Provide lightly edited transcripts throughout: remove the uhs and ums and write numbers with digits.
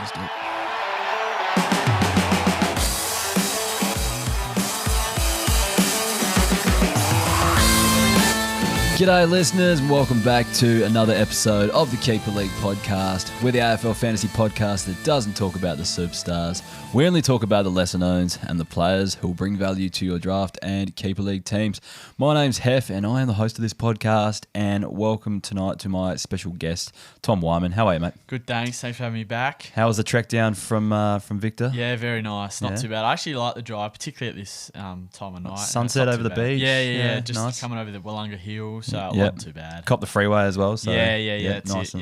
Let's do it. G'day listeners, and welcome back to another episode of the Keeper League podcast. We're the AFL Fantasy podcast that doesn't talk about the superstars. We only talk about the lesser knowns and the players who will bring value to your draft and Keeper League teams. My name's Heff and I am the host of this podcast, and welcome tonight to my special guest, Tom Wyman. How are you, mate? Good, thanks. Thanks for having me back. How was the trek down from Victor? Yeah, very nice. Not too bad. I actually like the drive, particularly at this time of night. Sunset over the beach. Yeah. Just nice. coming over the Wollonga Hills, so it wasn't too bad. Cop the freeway as well. So Yeah. Nice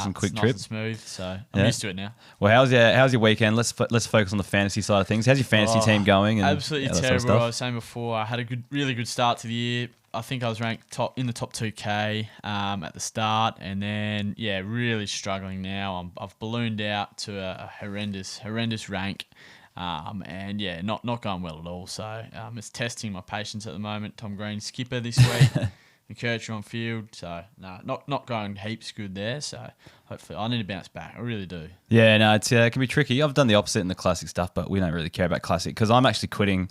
and quick nice trip. And smooth, so I'm used to it now. Well, how's your weekend? Let's focus on the fantasy side of things. How's your fantasy team going? And absolutely that terrible. Sort of I was saying before, I had a really good start to the year. I think I was ranked in the top 2K at the start, and then really struggling now. I've ballooned out to a horrendous rank, and not going well at all. So it's testing my patience at the moment. Tom Green skipper this week. McKercher on field, so not going heaps good there. So hopefully, I need to bounce back. I really do. Yeah, no, it can be tricky. I've done the opposite in the classic stuff, but we don't really care about classic because I'm actually quitting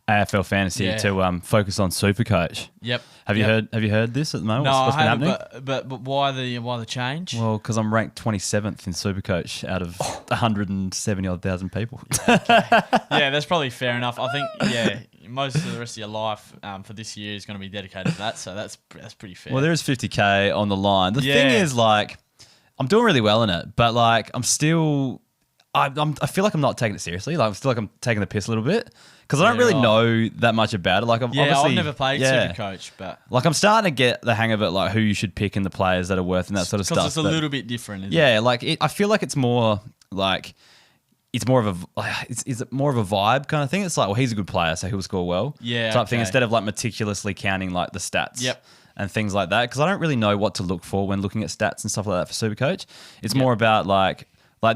AFL Fantasy to focus on Supercoach. Yep. Have you heard this at the moment? No, What's been I haven't. happening? But why the change? Well, because I'm ranked 27th in Supercoach out of 170,000 people. Yeah, that's probably fair enough. I think most of the rest of your life for this year is going to be dedicated to that, so that's pretty fair. Well, there is 50k on the line. The thing is, like, I'm doing really well in it, but like, I'm still, I feel like I'm not taking it seriously. Like, I feel like I'm taking the piss a little bit because I don't really know that much about it. Like, I've never played Supercoach, but like, I'm starting to get the hang of it, like who you should pick and the players that are worth and that sort of stuff. Because it's a little bit different. Isn't it? Like I feel like it's more like. It's more of a is it more of a vibe kind of thing? It's like, well, he's a good player, so he'll score well. Type thing, instead of like meticulously counting like the stats. And things like that, because I don't really know what to look for when looking at stats and stuff like that for Supercoach. It's more about like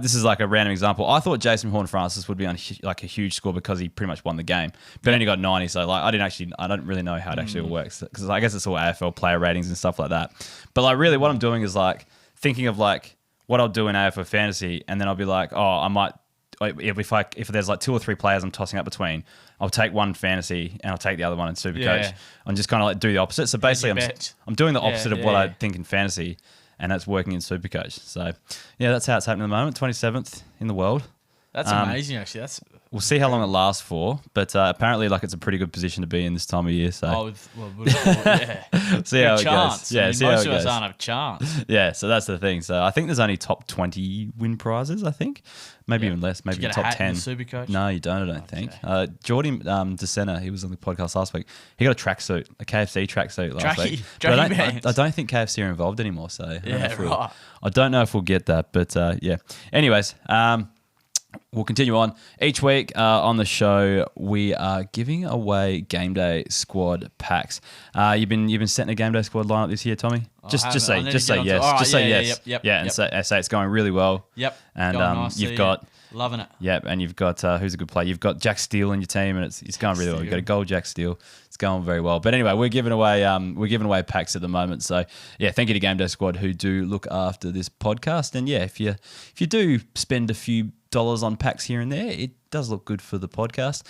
this is like a random example. I thought Jason Horne-Francis would be on like a huge score because he pretty much won the game, but only got 90. So like I don't really know how it actually works, because I guess it's all AFL player ratings and stuff like that. But like really, what I'm doing is like thinking of like what I'll do in AFL Fantasy, and then I'll be like, oh, I might. If there's like 2 or 3 players I'm tossing up between, I'll take one fantasy and I'll take the other one in Supercoach. And just kind of like do the opposite. So basically, I'm doing the opposite of what I think in fantasy, and that's working in Supercoach. So yeah, that's how it's happening at the moment. 27th in the world. That's amazing, actually. We'll see how long it lasts for, but apparently, like, it's a pretty good position to be in this time of year. So, see how it goes. Yeah, see how it goes. Most of us aren't have a chance. Yeah, so that's the thing. So I think there's only top 20 win prizes. I think maybe even less. Maybe top 10. Supercoach? No, you don't. I don't think. Jordy DeSena, he was on the podcast last week. He got a tracksuit, a KFC tracksuit last week. But I don't think KFC are involved anymore. So I don't know if we'll get that. But yeah. Anyways. We'll continue on. Each week on the show, we are giving away game day squad packs. You've been setting a game day squad lineup this year, Tommy. Just say yes. Right, just say yes. And say it's going really well. Yep. And you've got loving it. Yep. And you've got who's a good player? You've got Jack Steele in your team, and it's going really well. You've got a gold Jack Steele. It's going very well. But anyway, we're giving away packs at the moment. So yeah, thank you to Game Day Squad who do look after this podcast. And yeah, if you do spend a few dollars on packs here and there, it does look good for the podcast,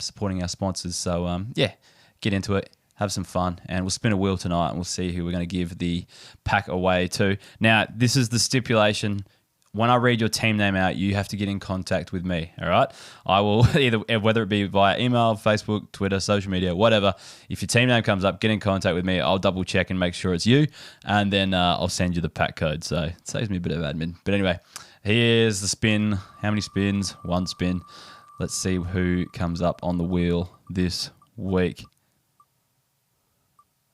supporting our sponsors. So yeah, get into it, have some fun, and we'll spin a wheel tonight and we'll see who we're going to give the pack away to. Now, this is the stipulation. When I read your team name out, you have to get in contact with me, all right? I will whether it be via email, Facebook, Twitter, social media, whatever. If your team name comes up, get in contact with me. I'll double check and make sure it's you, and then I'll send you the pack code. So it saves me a bit of admin. But anyway, here's the spin. How many spins? 1 spin. Let's see who comes up on the wheel this week.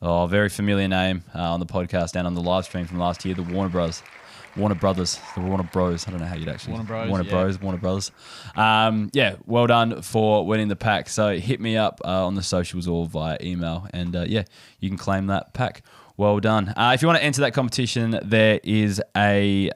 Oh, very familiar name on the podcast and on the live stream from last year, the Warner Brothers. The Warner Bros. I don't know how you'd actually... Warner Brothers. Yeah, well done for winning the pack. So hit me up on the socials or via email. And yeah, you can claim that pack. Well done. If you want to enter that competition, there's a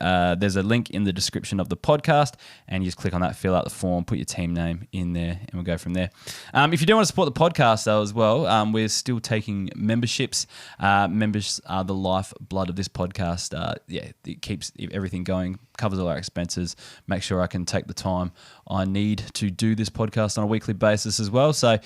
link in the description of the podcast, and you just click on that, fill out the form, put your team name in there, and we'll go from there. If you do want to support the podcast, though, as well, we're still taking memberships. Members are the lifeblood of this podcast. Yeah, it keeps everything going covers all our expenses, make sure I can take the time I need to do this podcast on a weekly basis as well. So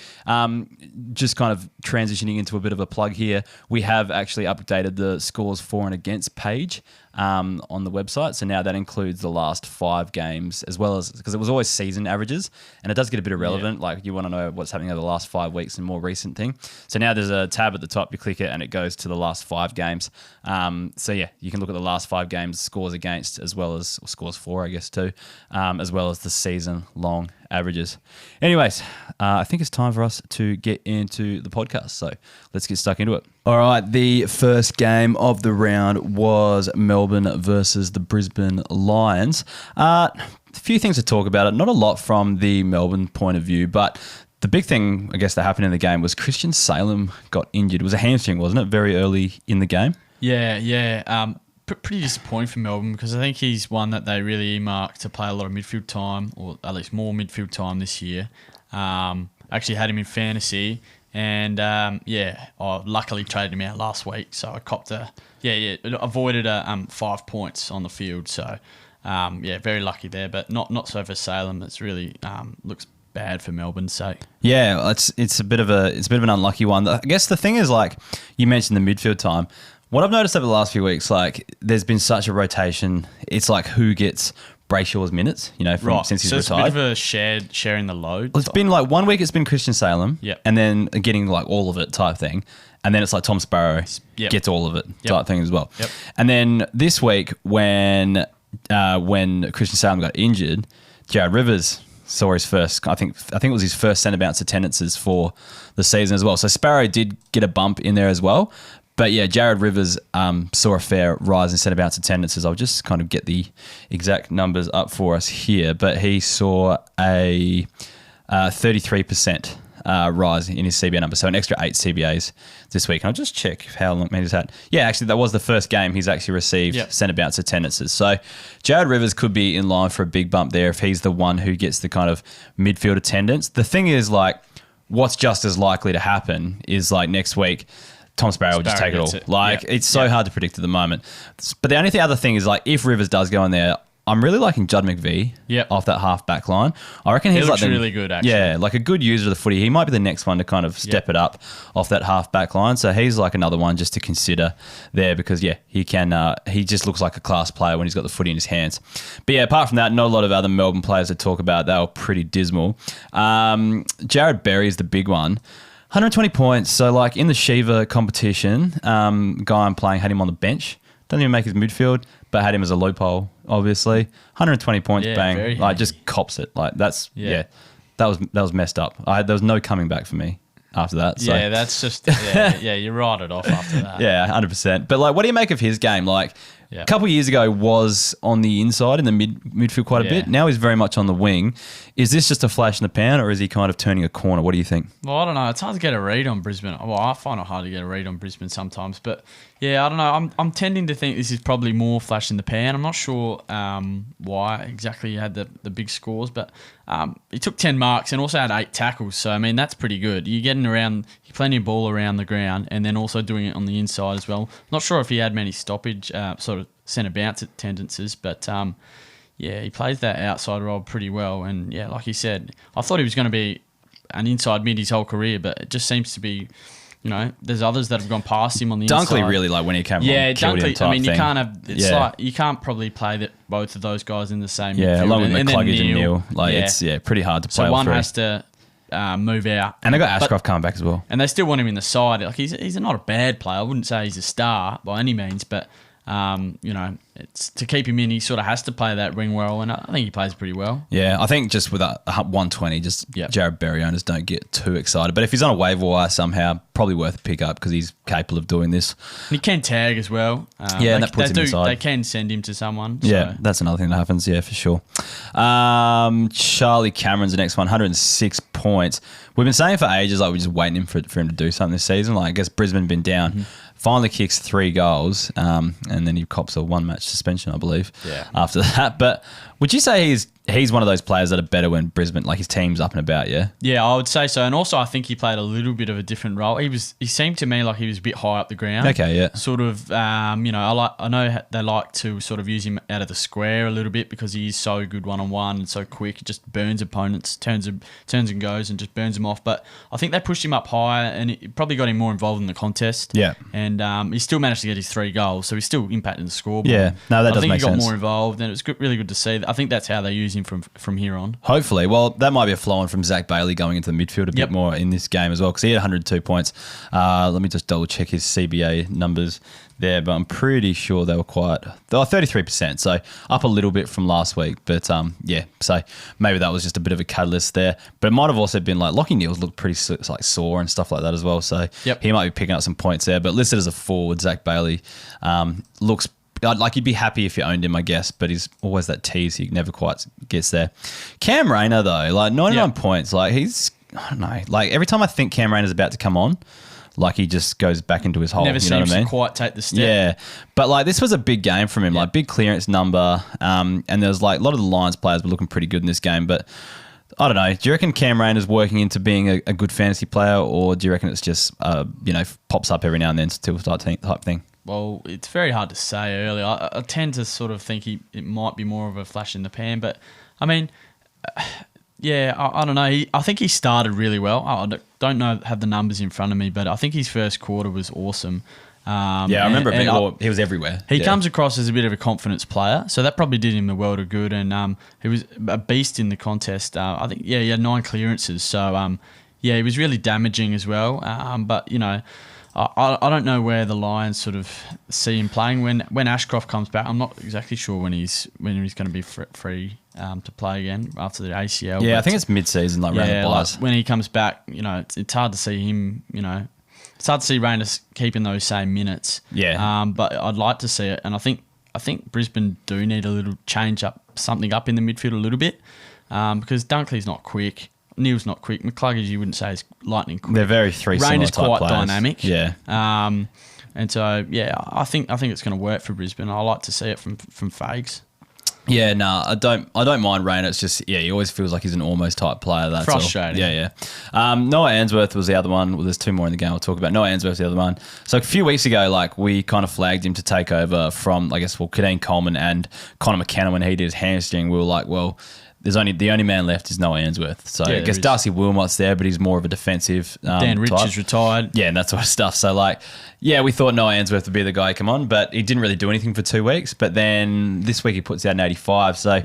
just kind of transitioning into a bit of a plug here, we have actually updated the scores for and against page on the website. So now that includes the last 5 games, as well as, because it was always season averages, and it does get a bit irrelevant. Like you want to know what's happening over the last 5 weeks and more recent thing. So now there's a tab at the top, you click it and it goes to the last 5 games. So yeah, you can look at the last 5 games, scores against, as well as scores for, I guess too, as well as the season long averages. Anyways, I think it's time for us to get into the podcast. So let's get stuck into it. All right, the first game of the round was Melbourne versus the Brisbane Lions. A few things to talk about it. Not a lot from the Melbourne point of view, but the big thing, I guess, that happened in the game was Christian Salem got injured. It was a hamstring, wasn't it? Very early in the game. Yeah. Pretty disappointing for Melbourne, because I think he's one that they really earmarked to play a lot of midfield time, or at least more midfield time this year. Actually had him in fantasy, and I luckily traded him out last week, so I copped avoided 5 points on the field. So very lucky there, but not so for Salem. It's really looks bad for Melbourne. So yeah, it's a bit of an unlucky one. I guess the thing is, like you mentioned, the midfield time. What I've noticed over the last few weeks, like there's been such a rotation. It's like who gets Brayshaw's minutes, since he's retired. So it's a bit of a sharing the load. Well, it's been like 1 week it's been Christian Salem, and then getting like all of it type thing. And then it's like Tom Sparrow gets all of it type thing as well. Yep. And then this week when Christian Salem got injured, Jared Rivers saw his first, I think it was his first centre bounce attendances for the season as well. So Sparrow did get a bump in there as well. But yeah, Jared Rivers saw a fair rise in centre bounce attendances. I'll just kind of get the exact numbers up for us here. But he saw a 33% rise in his CBA number, so an extra 8 CBAs this week. And I'll just check how long he's had. Yeah, actually, that was the first game he's actually received centre bounce attendances. So Jared Rivers could be in line for a big bump there if he's the one who gets the kind of midfield attendance. The thing is, like, what's just as likely to happen is like next week, Tom Sparrow will just take it all. It's so hard to predict at the moment. But the only other thing is, like, if Rivers does go in there, I'm really liking Judd McVie off that half back line. I reckon he's like really good, actually. Yeah, like a good user of the footy. He might be the next one to kind of step it up off that half back line. So he's like another one just to consider there, because he can. He just looks like a class player when he's got the footy in his hands. But yeah, apart from that, not a lot of other Melbourne players to talk about. They were pretty dismal. Jared Berry is the big one. 120 points. So, like, in the Shiva competition, guy I'm playing had him on the bench. Doesn't even make his midfield, but had him as a loophole, obviously. 120 points, bang. Like, just cops it. Like, that's, that was messed up. There was no coming back for me after that. So. Yeah, that's just, you write it off after that. Yeah, 100%. But, like, what do you make of his game? Like, a couple of years ago was on the inside in the midfield quite a bit. Now he's very much on the wing. Is this just a flash in the pan, or is he kind of turning a corner? What do you think? Well, I don't know. It's hard to get a read on Brisbane. Well, I find it hard to get a read on Brisbane sometimes. But, yeah, I don't know. I'm tending to think this is probably more flash in the pan. I'm not sure why exactly he had the big scores, but he took 10 marks and also had 8 tackles. So, I mean, that's pretty good. You're getting around, you're playing your ball around the ground and then also doing it on the inside as well. Not sure if he had many stoppage, sort of centre bounce tendencies, but he plays that outside role pretty well. And yeah, like you said, I thought he was going to be an inside mid his whole career, but it just seems to be, there's others that have gone past him on the inside. Dunkley really, like when he came on, killed him type you thing. can't have, it's like, you can't probably play both of those guys in the same midfield. Along with McCluggage and Neil. Like, it's pretty hard to play. So one has to move out. And they got Ashcroft coming back as well. And they still want him in the side. Like, he's not a bad player. I wouldn't say he's a star by any means, but it's to keep him in, he sort of has to play that ring well, and I think he plays pretty well. Yeah, I think just with a 120, Jared Berry owners don't get too excited. But if he's on a waiver wire somehow, probably worth a pick up because he's capable of doing this. And he can tag as well. And that puts him inside. They can send him to someone. So. Yeah, that's another thing that happens. Yeah, for sure. Charlie Cameron's the next one, 106 points. We've been saying for ages, like, we're just waiting for him to do something this season. Like, I guess Brisbane been down. Mm-hmm. Finally kicks 3 goals, and then he cops a 1-match suspension, I believe, after that. But would you say he's he's one of those players that are better when Brisbane, like his team's up and about, yeah? Yeah, I would say so. And also I think he played a little bit of a different role. He seemed to me like he was a bit high up the ground. Okay, yeah. Sort of, I know they like to sort of use him out of the square a little bit because he is so good one-on-one and so quick. He just burns opponents, turns and goes and just burns them off. But I think they pushed him up higher and it probably got him more involved in the contest. Yeah. And he still managed to get his 3 goals, so he's still impacting the scoreboard. Yeah, no, that does make sense. I think he got more involved and it was really good to see. I think that's how they use him from here on. Hopefully. Well, that might be a flow-on from Zach Bailey going into the midfield a bit more in this game as well, because he had 102 points. Let me just double-check his CBA numbers there, but I'm pretty sure they were 33%, so up a little bit from last week. But, so maybe that was just a bit of a catalyst there. But it might have also been like Lockie Neal's looked pretty sore and stuff like that as well, so he might be picking up some points there. But listed as a forward, Zach Bailey looks like you'd be happy if you owned him, I guess, but he's always that tease. He never quite gets there. Cam Rayner, though, like 99 points, like he's, I don't know, like every time I think Cam Rayner's about to come on, like he just goes back into his hole. Never you know seems what I mean? to quite take the step. Yeah, but like this was a big game from him, like big clearance number, and there was like a lot of the Lions players were looking pretty good in this game, but I don't know. Do you reckon Cam Rayner's working into being a good fantasy player, or do you reckon it's just, pops up every now and then still type thing? Well, it's very hard to say early. I tend to sort of think it might be more of a flash in the pan, but I mean, I don't know. I think he started really well. I don't have the numbers in front of me, but I think his first quarter was awesome. I remember he was everywhere. He comes across as a bit of a confidence player, so that probably did him a world of good. And he was a beast in the contest. I think, he had 9 clearances, so he was really damaging as well. But I don't know where the Lions sort of see him playing when Ashcroft comes back. I'm not exactly sure when he's going to be free to play again after the ACL. Yeah, I think it's mid-season, like around the buys. Like when he comes back, it's hard to see him. It's hard to see Rayner keeping those same minutes. Yeah. But I'd like to see it, and I think Brisbane do need a little something up in the midfield a little bit, because Dunkley's not quick. Neal's not quick. McCluggage, you wouldn't say is lightning quick. They're very similar Rayner's type quite players. dynamic. Yeah. And so I think it's going to work for Brisbane. I like to see it from Fags. Yeah, I don't mind Rayner. It's just he always feels like he's an almost type player. That's frustrating. All. Yeah. Noah Answorth was the other one. Well, there's 2 more in the game I'll talk about. Noah Answorth, the other one. So a few weeks ago, like we kind of flagged him to take over from, I guess, Kadeem Coleman and Connor McKenna when he did his hamstring. We were like, well, the only man left is Noah Answorth. So I guess Darcy Wilmot's there, but he's more of a defensive Dan Rich type. is retired. Yeah, and that sort of stuff. So we thought Noah Answorth would be the guy to come on, but he didn't really do anything for 2 weeks. But then this week he puts out an 85. So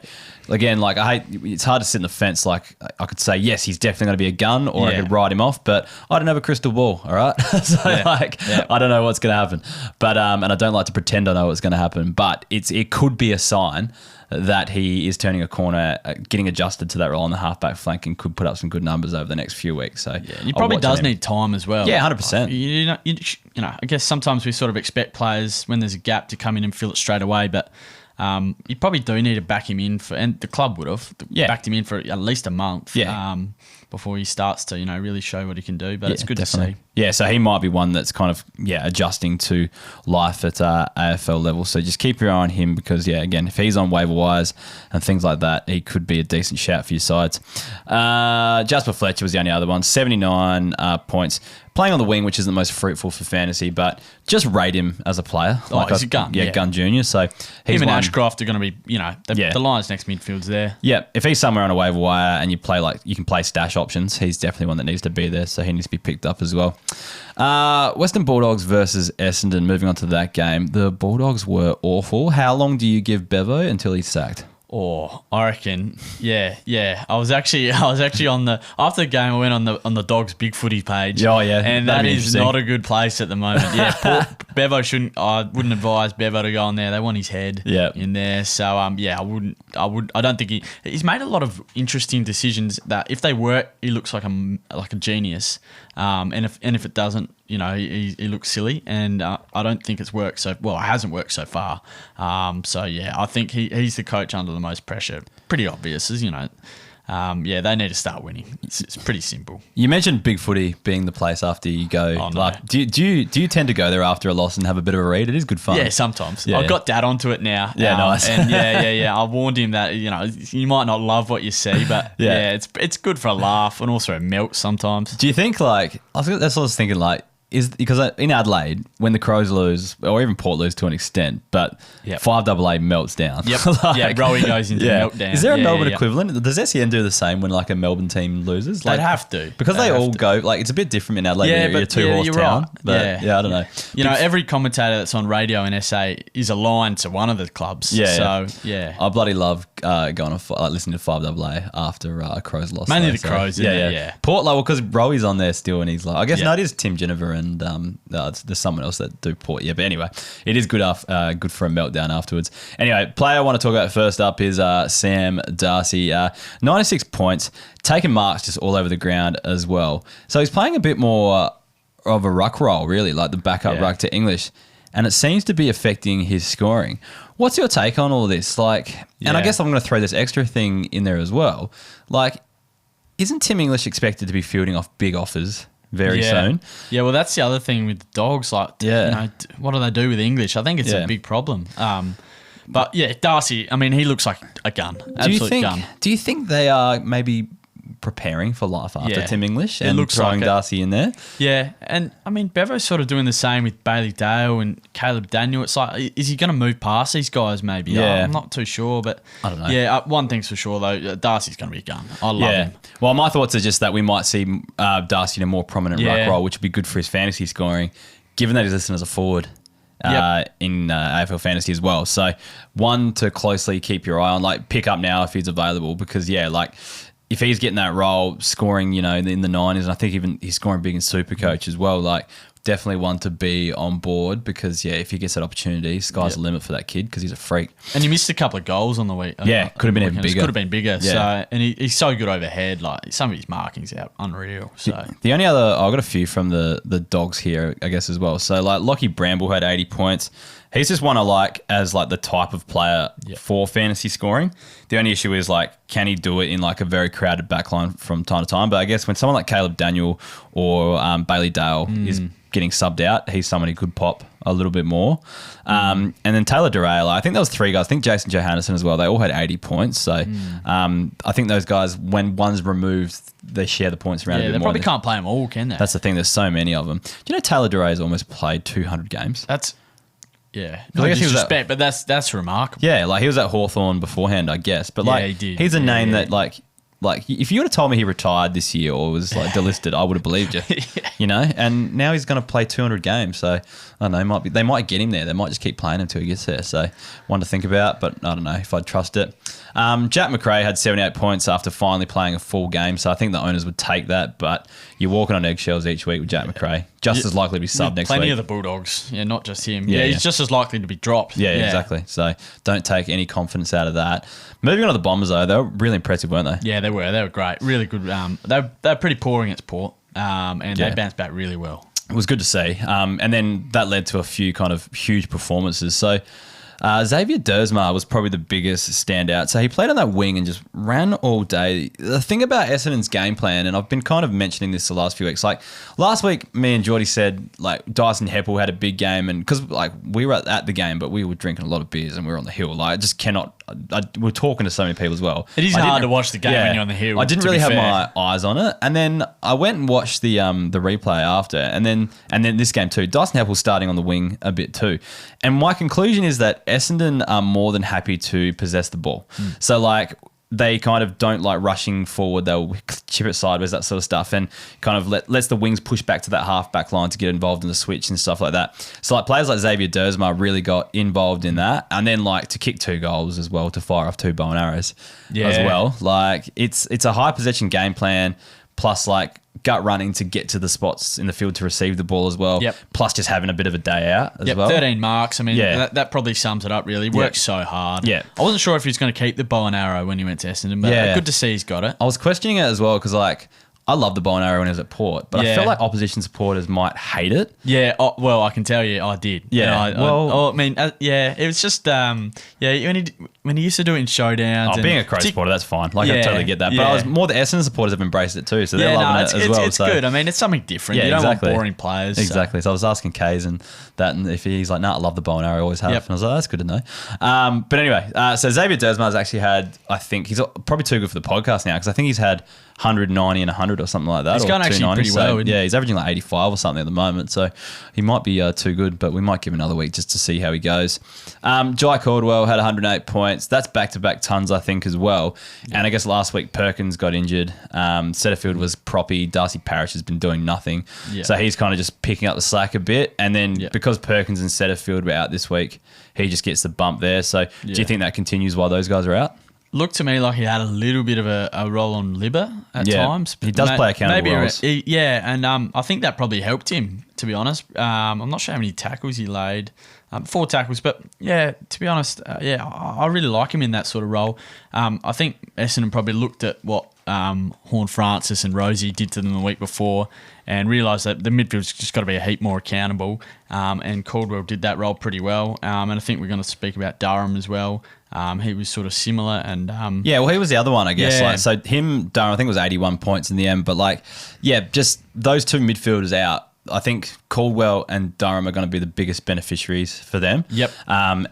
again, it's hard to sit in the fence. Like I could say, yes, he's definitely going to be a gun, or I could write him off, but I don't have a crystal ball. All right. I don't know what's going to happen, but, and I don't like to pretend I know what's going to happen, but it could be a sign that he is turning a corner, getting adjusted to that role on the halfback flank, and could put up some good numbers over the next few weeks. So he probably does need time as well. Yeah, 100%. I guess sometimes we sort of expect players when there's a gap to come in and fill it straight away, but you probably do need to back him in and the club would have backed him in for at least a month. Before he starts to really show what he can do. But it's good to see. Yeah, so he might be one that's kind of adjusting to life at AFL level. So just keep your eye on him, because again, if he's on waiver wires and things like that, he could be a decent shout for your sides. Jasper Fletcher was the only other one, 79 points. Playing on the wing, which isn't the most fruitful for fantasy, but just rate him as a player. He's a gun. Yeah, gun junior. So him and Ashcroft are going to be, the Lions' next midfield's there. Yeah, if he's somewhere on a waiver wire and you can play stash options, he's definitely one that needs to be there. So he needs to be picked up as well. Western Bulldogs versus Essendon. Moving on to that game, the Bulldogs were awful. How long do you give Bevo until he's sacked? Oh, I reckon, yeah. I was actually on after the game. I went on the Dogs Big Footy page. Oh yeah, and that is not a good place at the moment. Yeah, Bevo shouldn't. I wouldn't advise Bevo to go on there. They want his head in there. So I wouldn't. I don't think he's made a lot of interesting decisions that if they work, he looks like a genius. And if it doesn't, he looks silly, and I don't think it's worked it hasn't worked so far. I think he's the coach under the most pressure. Pretty obvious, as they need to start winning. It's pretty simple. You mentioned Big Footy being the place after you go. Oh, no. Like, do you tend to go there after a loss and have a bit of a read? It is good fun. Yeah, sometimes. Yeah. I've got Dad onto it now. Yeah, nice. And I warned him that you might not love what you see, but it's good for a laugh and also a melt sometimes. Do you think that's what I was thinking, like, is because in Adelaide, when the Crows lose, or even Port lose to an extent, but 5AA melts down. Yep. Rowie goes into meltdown. Is there a Melbourne equivalent? Does SEN do the same when like a Melbourne team loses? They'd have to. Because they all go, like, it's a bit different in Adelaide. You're a two-horse town. Right. But I don't know. Every commentator that's on radio in SA is aligned to one of the clubs. I bloody love going on listening to 5AA after a Crows loss. Mainly the Crows. Port, because Rowie's on there still, and he's like, I guess no, it is Tim Jennifer and there's someone else that do Port. Yeah, but anyway, it is good for a meltdown afterwards. Anyway, player I want to talk about first up is Sam Darcy. 96 points, taking marks just all over the ground as well. So he's playing a bit more of a ruck role, really, like the backup ruck to English, and it seems to be affecting his scoring. What's your take on all of this? And I guess I'm going to throw this extra thing in there as well. Like, isn't Tim English expected to be fielding off big offers very soon? Yeah, well, that's the other thing with the Dogs. Like, what do they do with English? I think it's a big problem. But Darcy, I mean, he looks like a gun. Absolute gun. Do you think they are maybe preparing for life after Tim English and throwing Darcy in there? Yeah, and I mean, Bevo's sort of doing the same with Bailey Dale and Caleb Daniel. It's like, is he going to move past these guys maybe? Yeah. I'm not too sure, but I don't know. Yeah, one thing's for sure though, Darcy's going to be a gun. I love him. Well, my thoughts are just that we might see Darcy in a more prominent ruck role, which would be good for his fantasy scoring, given that he's listed as a forward. In AFL Fantasy as well. So one to closely keep your eye on, like pick up now if he's available, because if he's getting that role, scoring, in the 90s, and I think even he's scoring big in Supercoach as well, like definitely one to be on board, because if he gets that opportunity, sky's the limit for that kid, because he's a freak. And he missed a couple of goals on the week. Could have been even bigger. Could have been bigger. Yeah. So, and he's so good overhead. Like, some of his markings out unreal. So the only other, I've got a few from the Dogs here, I guess, as well. So like Lockie Bramble had 80 points. He's just one I like as like the type of player for fantasy scoring. The only issue is, like, can he do it in like a very crowded backline from time to time? But I guess when someone like Caleb Daniel or Bailey Dale is getting subbed out, he's someone who could pop a little bit more. And then Taylor Derail, I think there was three guys. I think Jason Johannesson as well. They all had 80 points. So I think those guys, when one's removed, they share the points around a bit more. They probably can't play them all, can they? That's the thing. There's so many of them. Do you know Taylor Derail's almost played 200 games? No disrespect, but that's remarkable. Yeah, like he was at Hawthorn beforehand, I guess. But like, he did. He's a name that like if you would have told me he retired this year or was like delisted, I would have believed you. And now he's going to play 200 games. So I don't know, they might get him there. They might just keep playing until he gets there. So one to think about, but I don't know if I'd trust it. Jack McRae had 78 points after finally playing a full game. So I think the owners would take that, but you're walking on eggshells each week with Jack McRae. Just as likely to be subbed next week. Plenty of the Bulldogs. Yeah, not just him. Yeah, he's just as likely to be dropped. Yeah, exactly. So don't take any confidence out of that. Moving on to the Bombers, though, they were really impressive, weren't they? Yeah, they were. They were great. Really good. They were pretty poor against Port, and they bounced back really well. It was good to see. And then that led to a few kind of huge performances. So Xavier Dersma was probably the biggest standout. So he played on that wing and just ran all day. The thing about Essendon's game plan, and I've been kind of mentioning this the last few weeks, like last week, me and Geordie said like Dyson Heppel had a big game, and because like we were at the game, but we were drinking a lot of beers and we were on the hill. Like I just cannot. We're talking to so many people as well. It is hard to watch the game when you're on the hill. I didn't really have my eyes on it, and then I went and watched the replay after, and then this game too. Dyson Heppel starting on the wing a bit too, and my conclusion is that Essendon are more than happy to possess the ball. So like they kind of don't like rushing forward. They'll chip it sideways, that sort of stuff, and kind of lets the wings push back to that half back line to get involved in the switch and stuff like that. So like players like Xavier Dersma really got involved in that, and then like to kick 2 goals as well, to fire off 2 bow and arrows as well. Like it's a high possession game plan, plus like gut running to get to the spots in the field to receive the ball as well. Plus just having a bit of a day out as well. 13 marks. I mean, that probably sums it up really. Worked so hard. I wasn't sure if he was going to keep the bow and arrow when he went to Essendon, but good to see he's got it. I was questioning it as well because like I love the bow and arrow when he was at Port, but I felt like opposition supporters might hate it. Yeah, well, I can tell you, I did. Yeah, it was just when he used to do it in showdowns. Being a Crow supporter, that's fine. I totally get that. But I was more the Essendon supporters have embraced it too, so they're loving it as well. It's good. I mean, it's something different. You don't want boring players. Exactly. So I was asking Kays and if he's like, I love the bow and arrow, I always have. And I was like, that's good to know. But anyway, so Xavier Desmar's actually had, I think, he's probably too good for the podcast now because I think he's had 190 and 100 or something like that. He's going actually pretty well. Yeah, he's averaging like 85 or something at the moment. So he might be too good, but we might give him another week just to see how he goes. Jai Caldwell had 108 points. That's back-to-back tons, I think, as well. And I guess last week Perkins got injured. Setterfield was proppy. Darcy Parish has been doing nothing. Yeah. So he's kind of just picking up the slack a bit. And then because Perkins and Setterfield were out this week, he just gets the bump there. So do you think that continues while those guys are out? Looked to me like he had a little bit of a roll on Libba at times. He does play accountable roles. And I think that probably helped him, to be honest. I'm not sure how many tackles he laid. 4 tackles, but to be honest, I really like him in that sort of role. I think Essendon probably looked at what Horn Francis and Rosie did to them the week before and realised that the midfield's just got to be a heap more accountable. And Caldwell did that role pretty well. And I think we're going to speak about Durham as well. He was sort of similar and he was the other one, I guess. Yeah. So Durham, I think it was 81 points in the end, but just those two midfielders out. I think Caldwell and Durham are going to be the biggest beneficiaries for them. Yep. And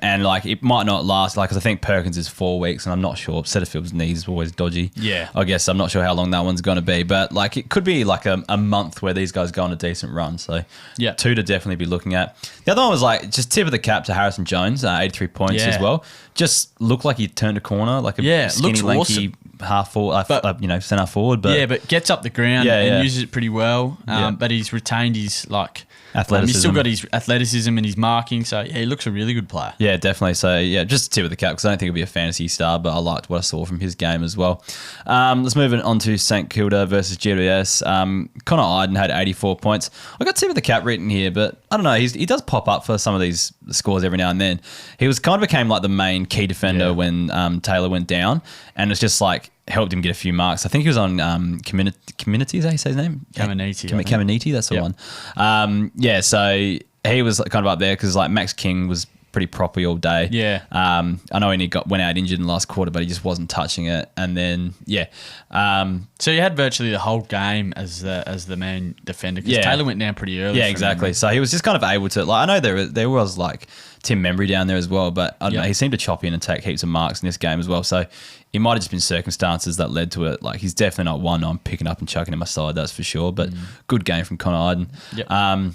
it might not last, because I think Perkins is 4 weeks, and I'm not sure. Setterfield's knees are always dodgy. Yeah. I guess I'm not sure how long that one's going to be, but it could be a month where these guys go on a decent run. So 2 to definitely be looking at. The other one was just tip of the cap to Harrison Jones, 83 points as well. Just looked like he turned a corner, like a skinny, lanky. Awesome. Half forward, centre forward, but gets up the ground and uses it pretty well. But he's retained his athleticism. He's still got his athleticism and his marking, so he looks a really good player. Yeah, definitely. So just a tip of the cap because I don't think he'll be a fantasy star, but I liked what I saw from his game as well. Let's move on to St Kilda versus GWS. Connor Iden had 84 points. I got tip of the cap written here, but I don't know. He does pop up for some of these scores every now and then. He was became the main key defender when Taylor went down, and it's just helped him get a few marks. I think he was on Community, is that how you say his name? Caminiti, that's the one. So he was kind of up there because Max King was pretty proppy all day. Yeah. I know he went out injured in the last quarter, but he just wasn't touching it. And then, so you had virtually the whole game as the main defender because Taylor went down pretty early. Yeah, exactly. So he was just kind of able to, I know there was Tim Membry down there as well, but I don't know, he seemed to chop in and take heaps of marks in this game as well. So it might have just been circumstances that led to it. He's definitely not one I'm picking up and chucking in my side, that's for sure. But good game from Connor Iden. Yep.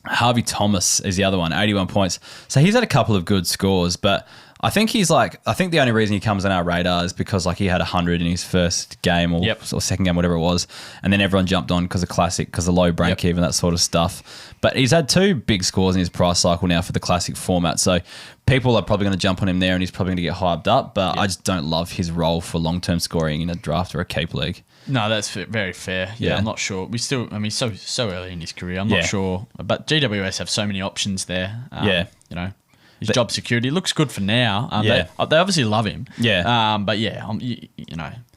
Harvey Thomas is the other one, 81 points. So he's had a couple of good scores, but I think I think the only reason he comes on our radar is because he had 100 in his first game or second game, whatever it was. And then everyone jumped on because of Classic, because of low break even, that sort of stuff. But he's had 2 big scores in his price cycle now for the Classic format. So people are probably going to jump on him there and he's probably going to get hyped up. But I just don't love his role for long-term scoring in a draft or a keep league. No, that's very fair. Yeah, I'm not sure. So early in his career, I'm not sure. But GWS have so many options there. His job security looks good for now. They obviously love him. Yeah.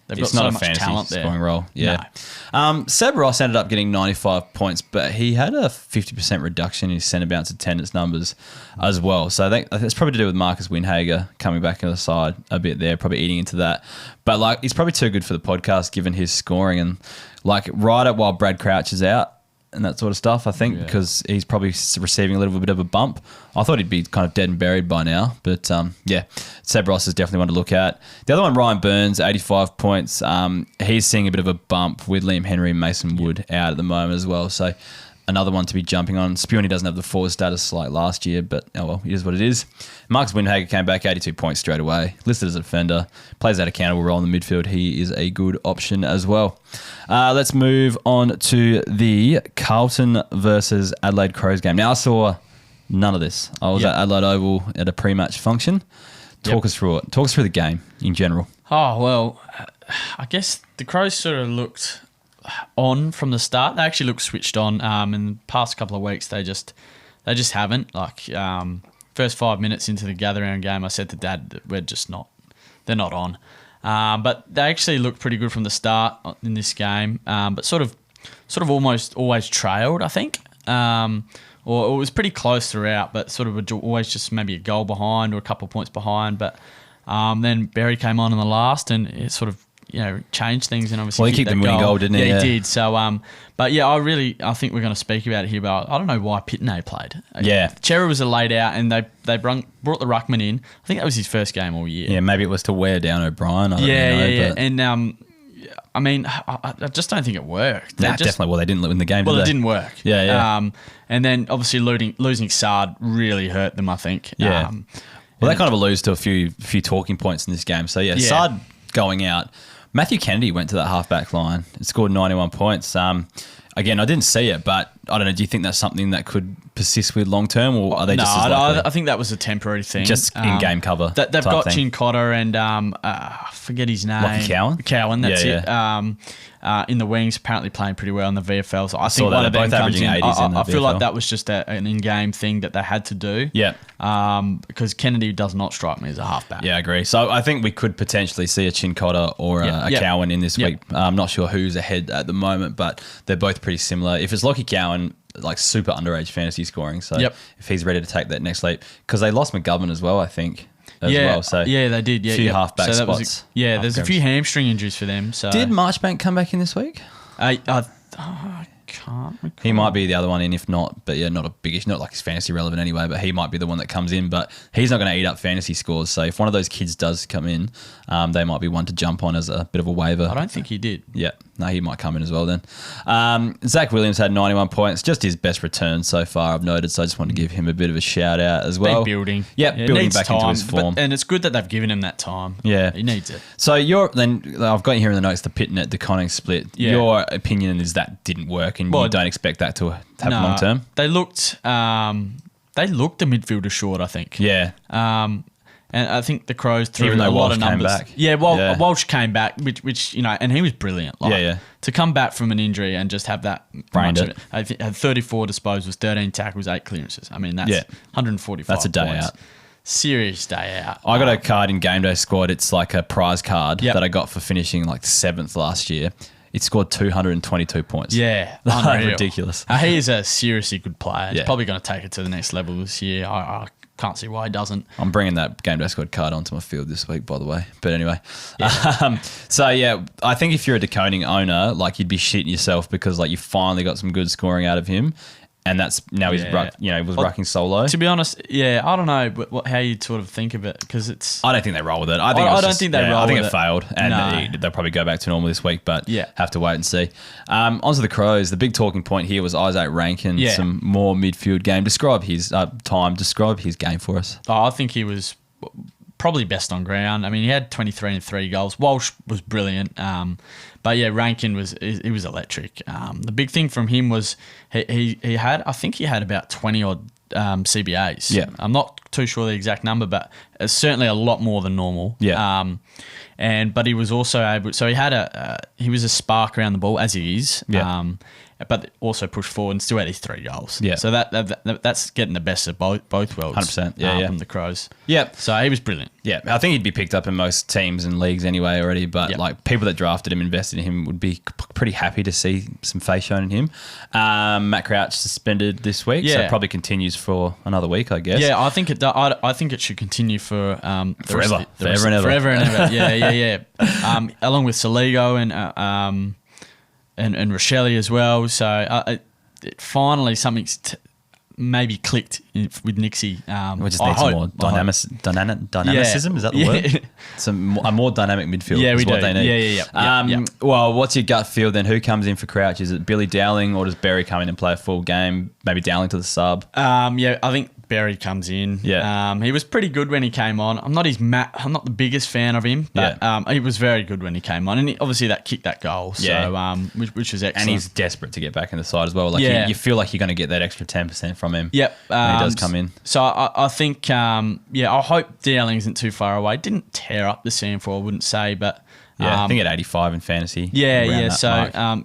They've got so much talent there. Scoring role. Yeah. No. Seb Ross ended up getting 95 points, but he had a 50% reduction in his centre bounce attendance numbers as well. So I think it's probably to do with Marcus Windhager coming back on the side a bit there, probably eating into that. But he's probably too good for the podcast given his scoring and right at while Brad Crouch is out and that sort of stuff, I think, because he's probably receiving a little bit of a bump. I thought he'd be kind of dead and buried by now. But, Seb Ross is definitely one to look at. The other one, Ryan Burns, 85 points. He's seeing a bit of a bump with Liam Henry and Mason Wood out at the moment as well. So another one to be jumping on. Spewany doesn't have the forward status like last year, but it is what it is. Marcus Windhager came back 82 points straight away. Listed as a defender. Plays that accountable role in the midfield. He is a good option as well. Let's move on to the Carlton versus Adelaide Crows game. Now, I saw none of this. I was at Adelaide Oval at a pre-match function. Talk us through it. Talk us through the game in general. Oh, well, I guess the Crows sort of looked on from the start. They actually looked switched on. In the past couple of weeks, they just haven't. First 5 minutes into the gather round game, I said to Dad that they're not on. But they actually looked pretty good from the start in this game, but sort of almost always trailed, I think. Or it was pretty close throughout, but sort of always just maybe a goal behind or a couple of points behind. But then Berry came on in the last, and it sort of changed things, and obviously he kicked the winning goal, didn't he? Yeah, he did. So, but yeah, I think we're going to speak about it here. But I don't know why Pitney played. Yeah, Cherry was laid out, and they brought the ruckman in. I think that was his first game all year. Yeah, maybe it was to wear down O'Brien. I don't know, yeah. And I mean, I just don't think it worked. Definitely. Well, they didn't win the game. Well, it didn't work. Yeah. And then obviously losing Sard really hurt them, I think. Yeah. Well, that kind of alludes to a few talking points in this game. So yeah. Sard going out. Matthew Kennedy went to that halfback line and scored 91 points. Again, I didn't see it, but I don't know. Do you think that's something that could persist with long term, or are they just as likely? I think that was a temporary thing. Just in-game cover. They've got Chin Cotter and I forget his name. Lockie Cowan? Cowan, that's it. In the wings, apparently playing pretty well in the VFL. So I think one of them comes in. I feel like that was just an in-game thing that they had to do. Yeah. Because Kennedy does not strike me as a halfback. Yeah, I agree. So I think we could potentially see a Chin Cotter or a Cowan in this week. I'm not sure who's ahead at the moment, but they're both pretty similar. If it's Lockie Cowan, like super underage fantasy scoring. So if he's ready to take that next leap, because they lost McGovern as well, I think. So they did. Yeah, a few halfback spots. There's a few hamstring injuries for them. So did Marchbank come back in this week? I can't recall. He might be the other one in, if not, but not a big issue. Not like he's fantasy relevant anyway, but he might be the one that comes in. But he's not going to eat up fantasy scores. So if one of those kids does come in, they might be one to jump on as a bit of a waiver. I don't think he did. Yeah. No, he might come in as well then. Zach Williams had 91 points, just his best return so far, I've noted. So I just wanted to give him a bit of a shout out as well. Building. Yep, building back into his form. And it's good that they've given him that time. Yeah. He needs it. So I've got here in the notes the Pitnet, the Conning split. Yeah. Your opinion is that didn't work and you don't expect that to happen long term? They looked a midfielder short, I think. Yeah. And I think the Crows threw a lot of numbers. Came back. Yeah, Walsh came back, which and he was brilliant. To come back from an injury and just have that brained it. I think had 34 disposals, 13 tackles, 8 clearances. I mean, that's 145. That's a day points. out. Serious day out. I got a card in Game Day Squad. It's like a prize card that I got for finishing like 7th last year. It scored 222 points. Yeah, ridiculous. He is a seriously good player. He's probably going to take it to the next level this year. I can't see why he doesn't. I'm bringing that Game Day Squad card onto my field this week, by the way. But anyway. Yeah. I think if you're a DeConing owner, like you'd be shitting yourself because like you finally got some good scoring out of him. And that's now he's rucking solo. To be honest, I don't know how you'd sort of think of it because it's. I don't think they roll with it. I think it failed, and they'll probably go back to normal this week. But have to wait and see. Onto the Crows. The big talking point here was Isaac Rankin. Some more midfield game. Describe his time. Describe his game for us. I think he was probably best on ground. I mean, he had 23 and 3 goals. Walsh was brilliant. But yeah, Rankin was electric. The big thing from him was he had about 20 odd CBAs. Yeah, I'm not too sure the exact number, but it's certainly a lot more than normal. Yeah. But he was also able. So he was a spark around the ball as he is. Yeah. But also pushed forward and still had his 3 goals. Yeah. So that's getting the best of both worlds. 100%. From the Crows. Yeah. So he was brilliant. Yeah. I think he'd be picked up in most teams and leagues anyway already. But like people that drafted him, invested in him, would be pretty happy to see some face shown in him. Matt Crouch suspended this week, so it probably continues for another week, I guess. Yeah, I think I think it should continue for forever and ever. Forever and ever. Yeah. Along with Saligo and Rochelle as well. So finally something's maybe clicked with Nixie. We just need some more dynamicism. Is that the word? A more dynamic midfield is what they need. Yeah. Well, what's your gut feel then? Who comes in for Crouch? Is it Billy Dowling or does Berry come in and play a full game? Maybe Dowling to the sub? I think Berry comes in. Yeah. He was pretty good when he came on. I'm not the biggest fan of him, but he was very good when he came on. And obviously that kicked that goal. So, which was excellent. And he's desperate to get back in the side as well. Like you feel like you're going to get that extra 10% from him. Yep. When he does come in. So I think, I hope Dowling isn't too far away. Didn't tear up the SAM4, I wouldn't say, but. I think at 85 in fantasy. So,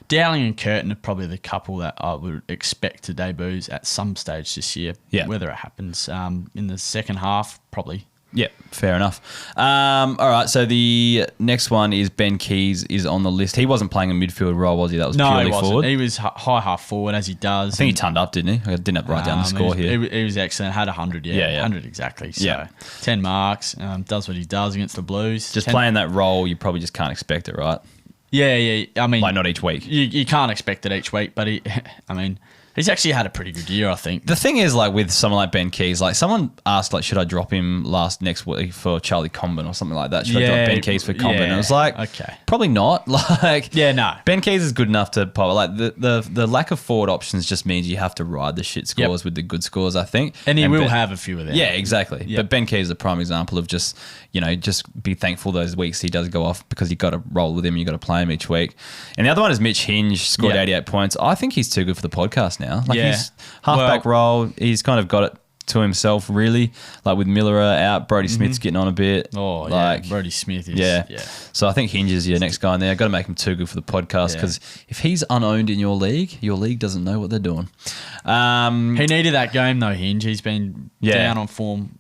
Dowling and Curtin are probably the couple that I would expect to debuts at some stage this year. Yeah. Whether it happens in the second half, probably. Yeah, fair enough. All right, so the next one is Ben Keys is on the list. He wasn't playing a midfield role, was he? That was purely he wasn't. forward. He was high half forward, as he does. I think he turned up, didn't he? I didn't have to write down the score here. He was excellent. Had 100, yeah. 100 exactly. So 10 marks. Does what he does against the Blues. Just playing that role, you probably just can't expect it, right? Yeah. I mean, like not each week. You can't expect it each week, but he's actually had a pretty good year, I think. The thing is, like with someone like Ben Keys, like someone asked, like, should I drop him next week for Charlie Comben or something like that? Should I drop Ben Keys for Comben? And I was like, okay, probably not. Like, no. Ben Keys is good enough to pop. Like the lack of forward options just means you have to ride the shit scores with the good scores, I think. And he will have a few of them. Yeah, exactly. Yep. But Ben Keys is a prime example of just be thankful those weeks he does go off because you got to roll with him. You got to play him each week. And the other one is Mitch Hinge, scored 88 points. I think he's too good for the podcast now. Like he's halfback role. He's kind of got it to himself, really. Like with Miller out, Brody Smith's getting on a bit. Oh, like, yeah. Brody Smith is. Yeah. So I think Hinge is your next guy in there. Got to make him too good for the podcast because if he's unowned in your league doesn't know what they're doing. He needed that game though, Hinge. He's been down on form.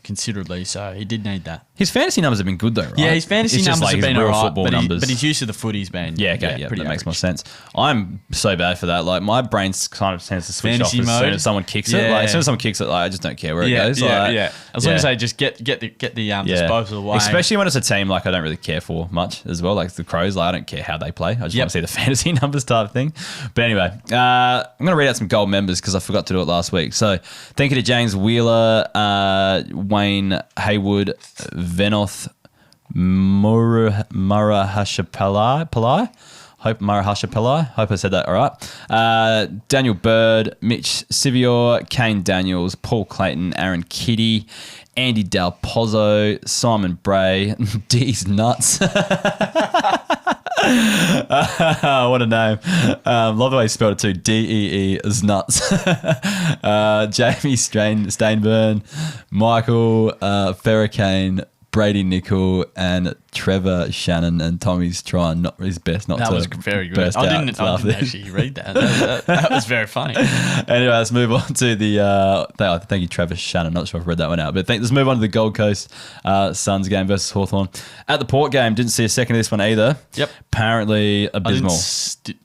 Considerably. So he did need that. His fantasy numbers have been good though, right? Yeah, his fantasy numbers have been all right, but his use of the footy's been that makes more sense. I'm so bad for that. Like my brain kind of tends to switch fantasy off as mode. soon as someone kicks it. Like as soon as someone kicks it, like I just don't care where it goes. As long as they just get the disposal away. Especially when it's a team like I don't really care for much as well. Like the Crows, like I don't care how they play. I just want to see the fantasy numbers type thing. But anyway, I'm going to read out some gold members because I forgot to do it last week. So thank you to James Wheeler, Wayne Haywood, Venoth Marahashapalai. Hope I said that all right. Daniel Bird, Mitch Sivior, Kane Daniels, Paul Clayton, Aaron Kitty, Andy Del Pozzo, Simon Bray, D's Nuts. What a name. Love the way he spelled it too. D-E-E is nuts. Jamie Stainburn, Michael Ferricane, Brady Nickel, and Trevor Shannon, and Tommy's trying his best not to. That was very good. I didn't actually read that. That was very funny. Anyway, let's move on to the. Thank you, Trevor Shannon. Not sure if I read that one out, but let's move on to the Gold Coast Suns game versus Hawthorn. At the Port game, didn't see a second of this one either. Yep. Apparently abysmal.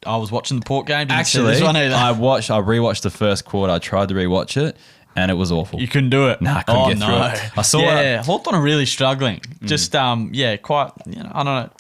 I was watching the Port game. Actually, see this one either. I rewatched the first quarter. I tried to rewatch it. And it was awful. You couldn't do it. Nah, I couldn't get through it. I saw it. Yeah, Hawthorn are really struggling. Just quite. I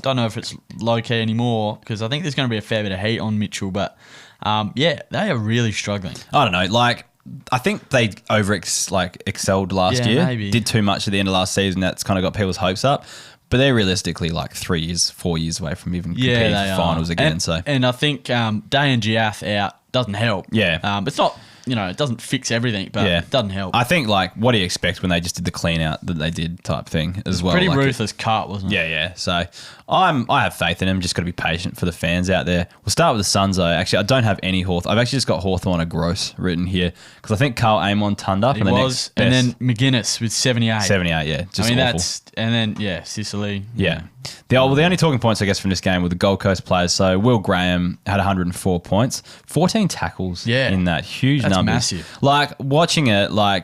don't know if it's low key anymore because I think there's going to be a fair bit of heat on Mitchell, but they are really struggling. I don't know. Like I think they excelled last year. Maybe. Did too much at the end of last season. That's kind of got people's hopes up. But they're realistically like 3 years, 4 years away from even competing for finals again. And I think Day and Giath out doesn't help. Yeah. It's not. It doesn't fix everything, but it doesn't help. I think, what do you expect when they just did the clean out that they did type thing as well? Pretty ruthless cut, wasn't it? Yeah. So I have faith in him. Just got to be patient for the fans out there. We'll start with the Suns, though. Actually, I don't have any Hawthorn. I've actually just got Hawthorn a gross written here because I think Carl Amon turned up. And then McGuinness with 78. 78, yeah. Just awful. And then, Sicily. Yeah. The only talking points, I guess, from this game were the Gold Coast players. So Will Graham had 104 points, 14 tackles in that. Huge numbers. That's massive. Like, watching it, I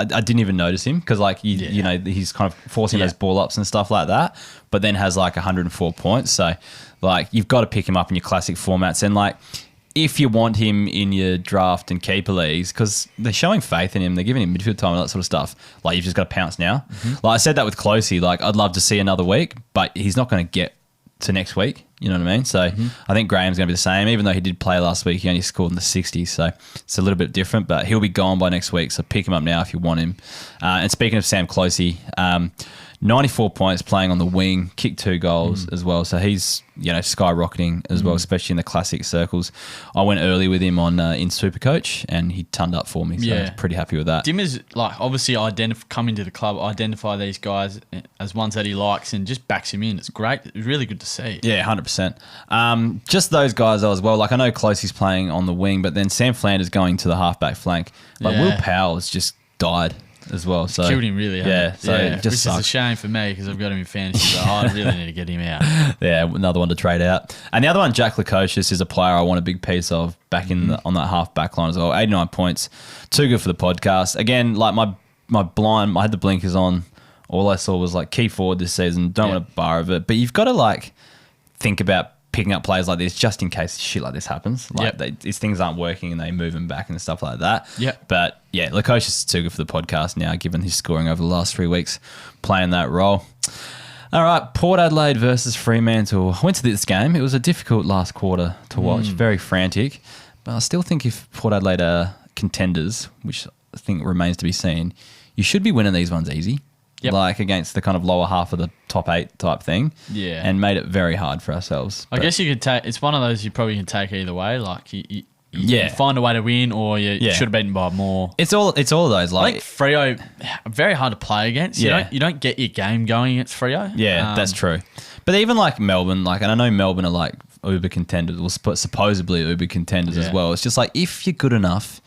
didn't even notice him because, he's kind of forcing those ball ups and stuff like that, but then has, 104 points. So, you've got to pick him up in your classic formats. And, if you want him in your draft and keeper leagues, because they're showing faith in him, they're giving him midfield time and that sort of stuff. You've just got to pounce now. Mm-hmm. I said that with Closey. I'd love to see another week, but he's not going to get to next week. You know what I mean? So I think Graham's going to be the same. Even though he did play last week, he only scored in the 60s. So it's a little bit different, but he'll be gone by next week. So pick him up now if you want him. And speaking of Sam Closey, 94 points playing on the wing, kicked 2 goals as well. So he's, skyrocketing as well, especially in the classic circles. I went early with him on in Supercoach and he turned up for me. So I was pretty happy with that. Dimmer's obviously come into the club, identify these guys as ones that he likes and just backs him in. It's great. It's really good to see. Yeah, 100%. Just those guys as well. I know Closey's playing on the wing, but then Sam Flanders going to the halfback flank. Will Powell has just died as well. So killed him really. Just which is a shame for me because I've got him in fantasy, so I really need to get him out. Yeah, another one to trade out. And the other one, Jack Lukosius, is a player I want a big piece of back on that half back line as well. 89 points, too good for the podcast. Again, my I had the blinkers on. All I saw was like key forward this season. Don't want to bar of it, but you've got to like think about picking up players like this just in case shit like this happens. Like these things aren't working and they move him back and stuff like that. But yeah, Lukosius is too good for the podcast now, given his scoring over the last 3 weeks, playing that role. All right, Port Adelaide versus Fremantle. I went to this game. It was a difficult last quarter to watch, very frantic. But I still think if Port Adelaide are contenders, which I think remains to be seen, you should be winning these ones easy. Like against the kind of lower half of the top 8 type thing. Yeah. And made it very hard for ourselves. I guess you could take, it's one of those you probably can take either way. Like you find a way to win or you should have beaten by more. It's all of those. Like I think Freo, very hard to play against. You don't get your game going against Freo. Yeah, that's true. But even like Melbourne, like, and I know Melbourne are like uber contenders, or supposedly uber contenders as well. It's just like, if you're good enough,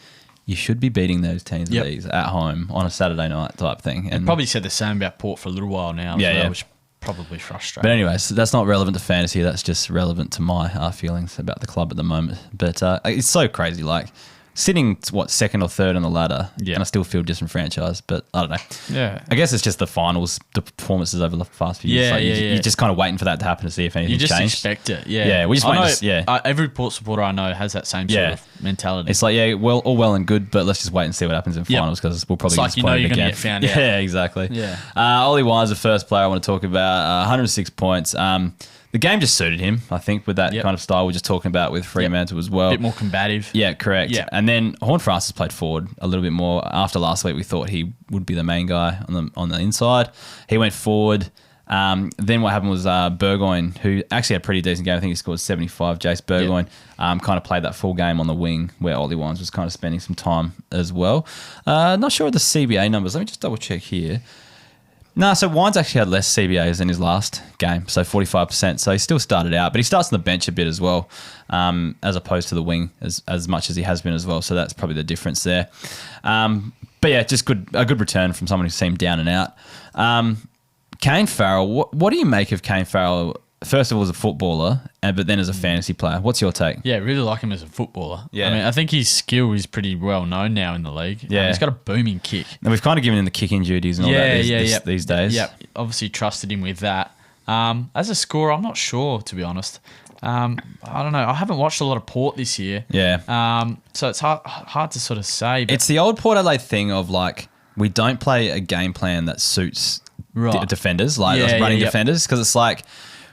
you should be beating those teams of these at home on a Saturday night type thing. And probably said the same about Port for a little while now, which probably frustrating. But anyway, so that's not relevant to fantasy. That's just relevant to my feelings about the club at the moment. But it's so crazy. Like, sitting, second or third on the ladder, and I still feel disenfranchised, but I don't know. Yeah. I guess it's just the finals, the performances over the past few years. You're just kind of waiting for that to happen to see if anything changed. You just expect it, Yeah, we just wait. Every Port supporter I know has that same sort of mentality. It's like, all well and good, but let's just wait and see what happens in finals, because we'll probably get disappointed again. Get found out. Yeah, exactly. Yeah. Ollie Wine's the first player I want to talk about. 106 points. The game just suited him, I think, with that kind of style we're just talking about with Fremantle as well. A bit more combative. Yeah, correct. Yeah. And then Horne-Francis played forward a little bit more. After last week, we thought he would be the main guy on the inside. He went forward. Then what happened was Burgoyne, who actually had a pretty decent game. I think he scored 75. Jace Burgoyne kind of played that full game on the wing, where Ollie Wines was kind of spending some time as well. Not sure of the CBA numbers. Let me just double check here. No, so Wines actually had less CBAs in his last game, so 45%. So he still started out, but he starts on the bench a bit as well, as opposed to the wing as much as he has been as well. So that's probably the difference there. But yeah, just a good return from someone who seemed down and out. Kane Farrell, what do you make of Kane Farrell? First of all, as a footballer, but then as a fantasy player. What's your take? Yeah, really like him as a footballer. Yeah. I mean, I think his skill is pretty well known now in the league. Yeah. He's got a booming kick. And we've kind of given him the kicking duties and all that these days. Yeah, obviously trusted him with that. As a scorer, I'm not sure, to be honest. I don't know. I haven't watched a lot of Port this year. Yeah. So it's hard to sort of say. But it's the old Port Adelaide thing of like, we don't play a game plan that suits defenders, like running defenders, because it's like,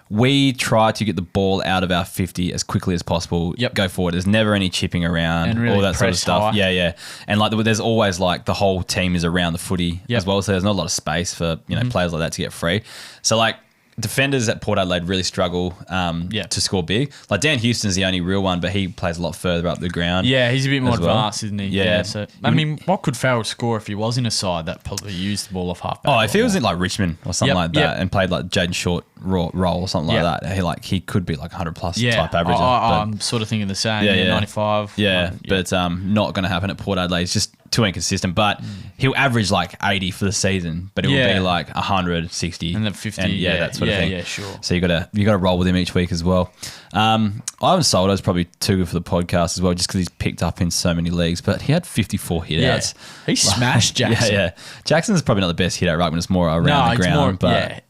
we try to get the ball out of our 50 as quickly as possible. Go forward. There's never any chipping around, and really all that sort of stuff. High. Yeah. And like, there's always like the whole team is around the footy as well. So there's not a lot of space for players like that to get free. So like, defenders at Port Adelaide really struggle to score big. Like, Dan Houston's the only real one, but he plays a lot further up the ground. Yeah, he's a bit more advanced, isn't he? Yeah. So I mean, what could Farrell score if he was in a side that probably used the ball off half back? Oh, if he was in like Richmond or something like that and played like Jaden Short role or something like that, he could be like 100 plus type average. I'm sort of thinking the same. 95. Yeah, but not going to happen at Port Adelaide. It's just too inconsistent, but he'll average like 80 for the season, but it will be like 100, 60 and then 50, that sort of thing. Yeah, sure. So you got to roll with him each week as well. Ivan Soldo's probably too good for the podcast as well, just because he's picked up in so many leagues, but he had 54 hitouts. He smashed Jackson. Yeah. Jackson's probably not the best hitter at ruckman. It's more around the ground.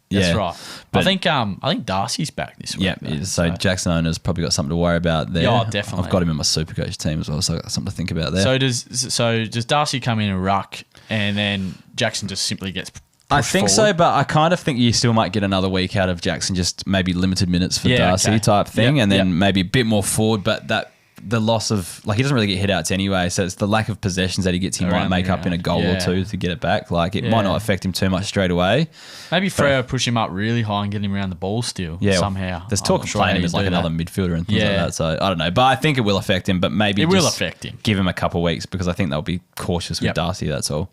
That's right. But I think Darcy's back this week. Yeah, so Jackson owners probably got something to worry about there. Yeah, definitely. I've got him in my Supercoach team as well, so I've got something to think about there. So does Darcy come in and ruck, and then Jackson just simply gets pushed I think forward? So, but I kind of think you still might get another week out of Jackson, just maybe limited minutes for Darcy type thing, and then maybe a bit more forward, but the loss of, like, he doesn't really get hit outs anyway, so it's the lack of possessions that he gets, he might make up in a goal or two to get it back. Like, it might not affect him too much straight away. Maybe Freo push him up really high and get him around the ball still somehow. There's talk of playing him as like another midfielder and things like that, so I don't know. But I think it will affect him, but maybe it will affect him. Give him a couple of weeks, because I think they'll be cautious with Darcy, that's all.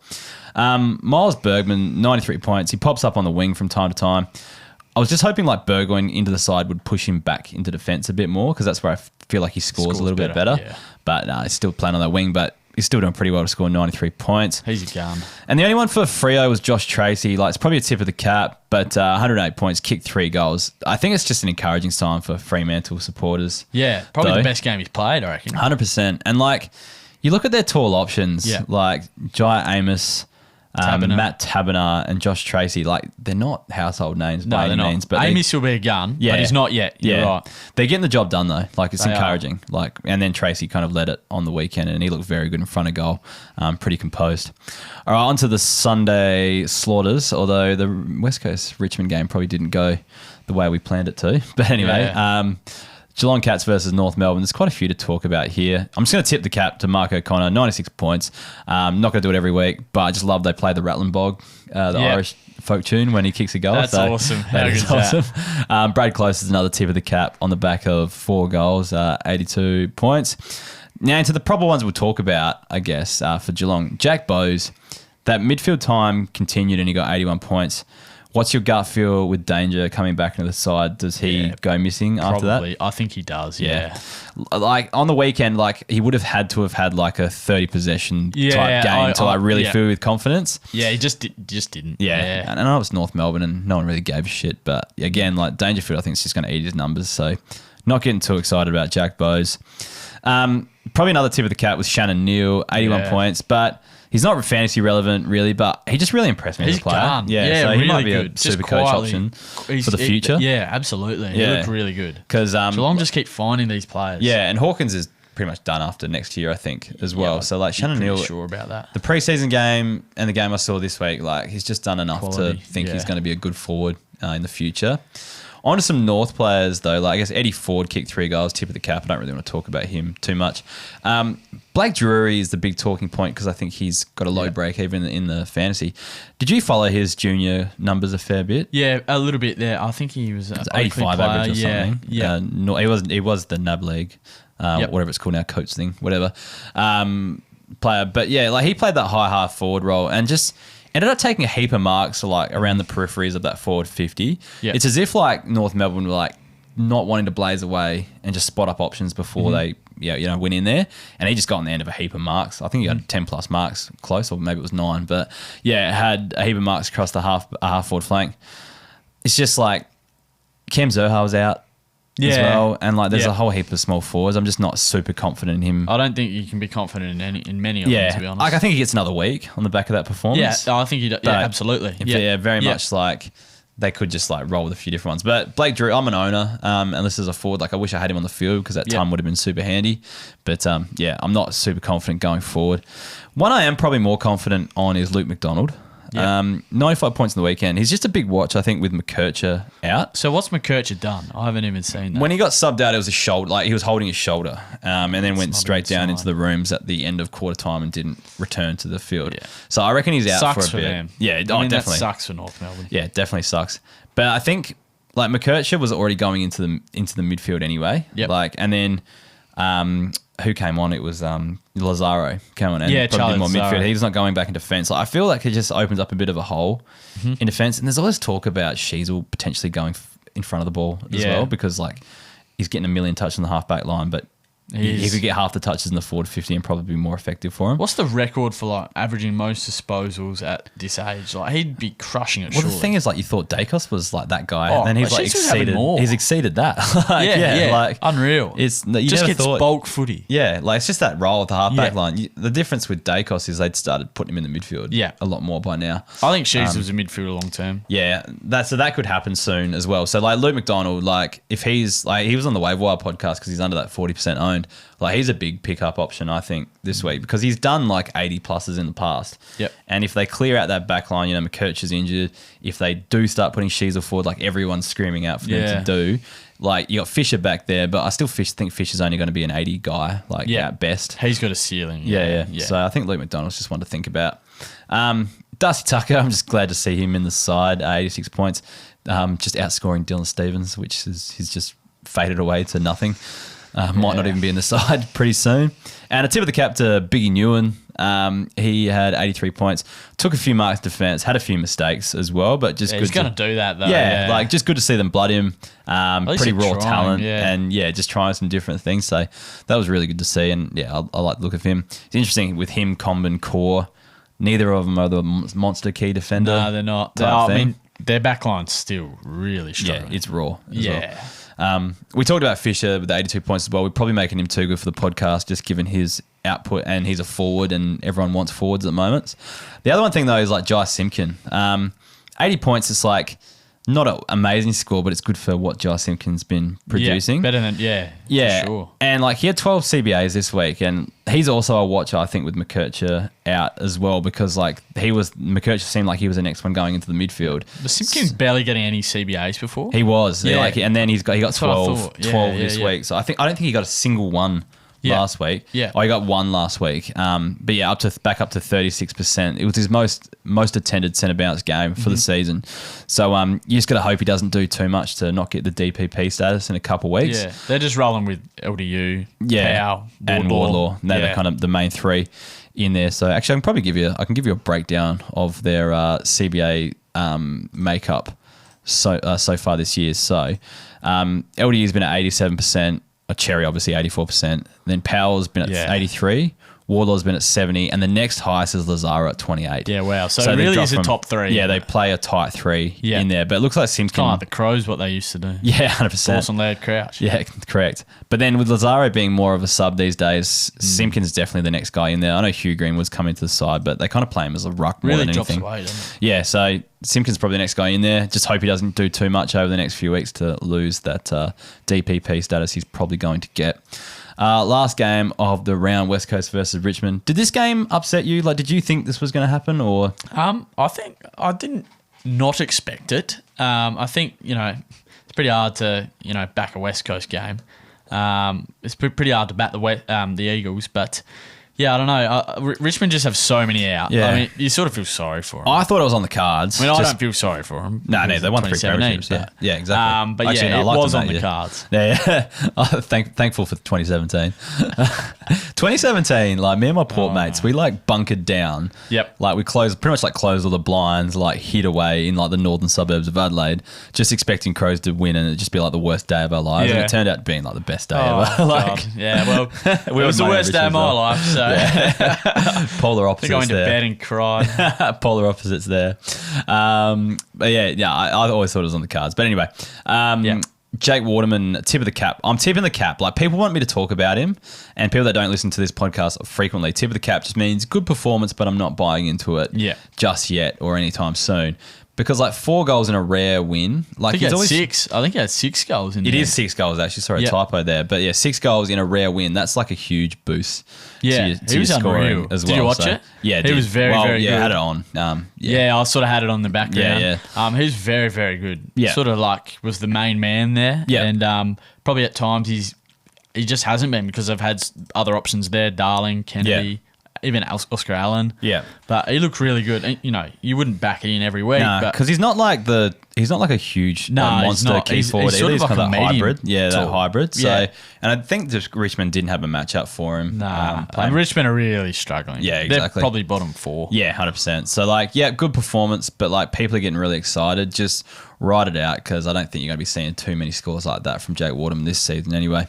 Miles Bergman, 93 points. He pops up on the wing from time to time. I was just hoping like Burgoyne into the side would push him back into defence a bit more, because that's where I feel like he scores a little bit better. Yeah. But he's still playing on that wing, but he's still doing pretty well to score 93 points. He's a gun. And the only one for Freo was Josh Tracy. Like, it's probably a tip of the cap, but 108 points, kicked 3 goals. I think it's just an encouraging sign for Fremantle supporters. Yeah, probably the best game he's played, I reckon. 100%. And like, you look at their tall options, like Jai Amos, Matt Taberner and Josh Tracy. Like, they're not household names by any means. But Amy will be a gun, but he's not yet. You're right. They're getting the job done, though. Like, it's encouraging. Like, and then Tracy kind of led it on the weekend, and he looked very good in front of goal. Pretty composed. All right, on to the Sunday slaughters, although the West Coast Richmond game probably didn't go the way we planned it to. But anyway, Geelong Cats versus North Melbourne. There's quite a few to talk about here. I'm just going to tip the cap to Mark O'Connor, 96 points. Not going to do it every week, but I just love they play the Rattling Bog, the Irish folk tune when he kicks a goal. That's awesome. That is awesome. Brad Close is another tip of the cap on the back of 4 goals, 82 points. Now into the proper ones we'll talk about, I guess, for Geelong. Jack Bowes, that midfield time continued and he got 81 points. What's your gut feel with Danger coming back into the side? Does he go missing after that? I think he does, yeah. Like, on the weekend, like, he would have had to have had, like, a 30 possession type game to, like, really feel with confidence. Yeah, he just didn't. Yeah. And I know it's North Melbourne and no one really gave a shit. But, again, like, Dangerfield, I think, is just going to eat his numbers. So, not getting too excited about Jack Bowes. Probably another tip of the cap was Shannon Neal, 81 points. But he's not fantasy relevant, really, but he just really impressed me as a player. Gone. Yeah, so really he might be good. a super coach option for the future. Yeah, absolutely. He looked really good. Because Geelong just keep finding these players. Yeah, and Hawkins is pretty much done after next year, I think, as well. So, like, Shannon Neal, sure about that. The preseason game and the game I saw this week, like, he's just done enough to think he's going to be a good forward in the future. On to some North players, though. Like, I guess Eddie Ford kicked 3 goals, tip of the cap. I don't really want to talk about him too much. Blake Drury is the big talking point because I think he's got a low break even in the fantasy. Did you follow his junior numbers a fair bit? Yeah, a little bit there. I think he was 85 average or something. Yeah. No, he was the NAB League, whatever it's called now, coach thing, whatever. Player. But yeah, like, he played that high half forward role and just ended up taking a heap of marks, like, around the peripheries of that forward 50. Yep. It's as if, like, North Melbourne were, like, not wanting to blaze away and just spot up options before they, went in there. And he just got on the end of a heap of marks. I think he got 10 plus marks close, or maybe it was 9. But yeah, it had a heap of marks across the half forward flank. It's just like Cam Zerha was out as well. And, like, there's a whole heap of small forwards. I'm just not super confident in him. I don't think you can be confident in many of them, to be honest. Like, I think he gets another week on the back of that performance. Yeah, I think he does. Yeah, absolutely. Yeah, very much like they could just, like, roll with a few different ones. But Blake Drew, I'm an owner, and this is a forward. Like, I wish I had him on the field because that time would have been super handy. But, I'm not super confident going forward. One I am probably more confident on is Luke McDonald. 95 points in the weekend. He's just a big watch, I think, with McKercher out. So what's McKercher done? I haven't even seen that. When he got subbed out, it was a shoulder. Like, he was holding his shoulder, and then went straight down into the rooms at the end of quarter time and didn't return to the field. Yeah. So I reckon he's out sucks for a bit. Them. Yeah, definitely. That sucks for North Melbourne. Yeah, definitely sucks. But I think, like, McKercher was already going into the midfield anyway. Yep. Like, and then who came on? It was Lazaro came on and Charlie probably did more Lazaro. midfield. He's not going back in defence. Like, I feel like it just opens up a bit of a hole in defence. And there's always talk about Sheasel potentially going in front of the ball as well because, like, he's getting a million touches on the half-back line, but he could get half the touches in the forward 50 and probably be more effective for him. What's the record for, like, averaging most disposals at this age? Like, he'd be crushing it. Well, surely. the thing is, like, you thought Dacos was like that guy, and then he's like exceeded. More. He's exceeded that. like unreal. It's you just gets bulk footy. Yeah, like, it's just that role at the halfback line. The difference with Dacos is they'd started putting him in the midfield. A lot more by now. I think Sheets was a midfielder long term. Yeah, that could happen soon as well. So, like, Luke McDonald, like, if he's like, he was on the Wave Wire podcast because he's under that 40% owned. Like, he's a big pickup option, I think, this week because he's done like 80 pluses in the past. Yep. And if they clear out that back line, McKercher's injured. If they do start putting Sheasel forward, like everyone's screaming out for them to do, like, you got Fisher back there, but I still think Fisher's only going to be an 80 guy, like, at best. He's got a ceiling. Yeah. So I think Luke McDonald's just one to think about. Darcy Tucker, I'm just glad to see him in the side, 86 points, just outscoring Dylan Stevens, which is he's just faded away to nothing. Might not even be in the side pretty soon. And a tip of the cap to Biggie Newen. He had 83 points. Took a few marks defence. Had a few mistakes as well, but just good. He's going to do that though. Yeah, like, just good to see them blood him. Pretty raw talent. Yeah. And just trying some different things. So that was really good to see. And I like the look of him. It's interesting with him, Comb and Core. Neither of them are the monster key defender. No, they're not. I mean, their backline's still really strong. Yeah, it's raw as We talked about Fisher with the 82 points as well. We're probably making him too good for the podcast, just given his output, and he's a forward, and everyone wants forwards at the moment. The other one thing though is like Jai Simpkin. 80 points is like not an amazing score, but it's good for what Jai Simpkin's been producing. Yeah, better than, for sure. And like he had 12 CBAs this week, and he's also a watcher, I think, with McKercher out as well, because like McKercher seemed like he was the next one going into the midfield. But Simpkin's barely getting any CBAs before. He was, and then he got 12 this yeah. week. So I don't think he got a single one last week. Yeah. He got one last week. But yeah, back up to 36%. It was his most attended centre bounce game for the season. So you just got to hope he doesn't do too much to not get the DPP status in a couple of weeks. Yeah, they're just rolling with LDU, Powell, and Wardlaw. They're kind of the main three in there. So actually, I can give you a breakdown of their CBA makeup so far this year. So LDU's been at 87%. Cherry obviously 84%. Then Powell's been at 83. Wardlaw's been at 70, and the next highest is Lazaro at 28. Yeah, wow. So it really is a top three. Yeah, they play a tight three in there, but it looks like Simpkin. Kind of like the Crows, what they used to do. Yeah, 100%. Dawson, Laird, Crouch. Yeah, correct. But then with Lazaro being more of a sub these days, Simpkin's definitely the next guy in there. I know Hugh Greenwood's coming to the side, but they kind of play him as a ruck more than anything. Drops away, doesn't it? Yeah, so Simpkin's probably the next guy in there. Just hope he doesn't do too much over the next few weeks to lose that DPP status he's probably going to get. Last game of the round, West Coast versus Richmond. Did this game upset you? Like, did you think this was going to happen, or? I think I didn't not expect it. I think it's pretty hard to back a West Coast game. It's pretty hard to back the Eagles, but. Yeah, I don't know. Richmond just have so many out. Yeah. I mean, you sort of feel sorry for them. I thought it was on the cards. I don't feel sorry for them. No, they won 3 premierships. Yeah, exactly. But actually, it was on the cards. Yeah. Thankful for 2017. 2017, like me and my port mates, we like bunkered down. Yep. Like we closed all the blinds, like hid away in like the northern suburbs of Adelaide, just expecting Crows to win, and it'd just be like the worst day of our lives. Yeah. And it turned out being like the best day ever. God. Yeah, well, it was the worst day of my life. So. Polar opposites going to there. bed and cried. Polar opposites there. But I always thought it was on the cards. But anyway, Jake Waterman, tip of the cap. I'm tipping the cap. Like, people want me to talk about him, and people that don't listen to this podcast frequently, tip of the cap just means good performance, but I'm not buying into it just yet or anytime soon. Because like 4 goals in a rare win, like I think he had 6 goals in there. It is 6 goals actually. Sorry, typo there. But yeah, 6 goals in a rare win. That's like a huge boost. Yeah, to your scoring unreal. as well. Did you watch it? Yeah, he was very good. Yeah, had it on. I sort of had it on the background. Yeah. He was very, very good. Yeah. Sort of like was the main man there. Yeah. And probably at times he just hasn't been, because I've had other options there. Darling, Kennedy. Even Oscar Allen. Yeah. But he looked really good. And, you wouldn't back it in every week. No, because he's not like a huge monster key forward. He's sort of like kind of a hybrid. Yeah, that hybrid. So, yeah. And I think just Richmond didn't have a matchup for him. And Richmond are really struggling. Yeah, exactly. They're probably bottom 4. Yeah, 100%. So, good performance, but people are getting really excited. Just ride it out, because I don't think you're going to be seeing too many scores like that from Jake Waterman this season anyway.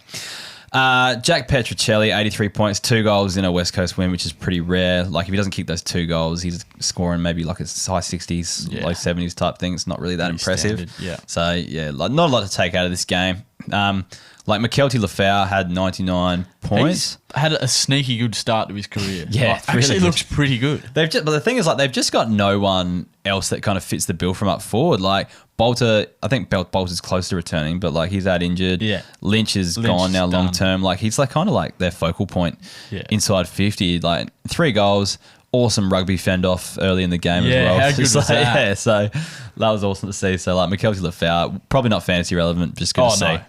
Jack Petrocelli, 83 points, 2 goals in a West Coast win, which is pretty rare. Like, if he doesn't kick those 2 goals, he's scoring maybe like a high 60s, low 70s type thing. It's not really that impressive. Standard, So, not a lot to take out of this game. McKelty Lafau had 99 points. He's had a sneaky good start to his career. Yeah, actually looks pretty good. But the thing is, they've just got no one else that kind of fits the bill from up forward. Like, Bolter, I think Bolter's close to returning, but he's out injured. Yeah. Lynch is gone now long term. He's kind of their focal point inside 50. 3 goals, awesome rugby fend off early in the game as well. How good was that? Yeah, so that was awesome to see. So McKelty Lafau, probably not fantasy relevant, just good to see.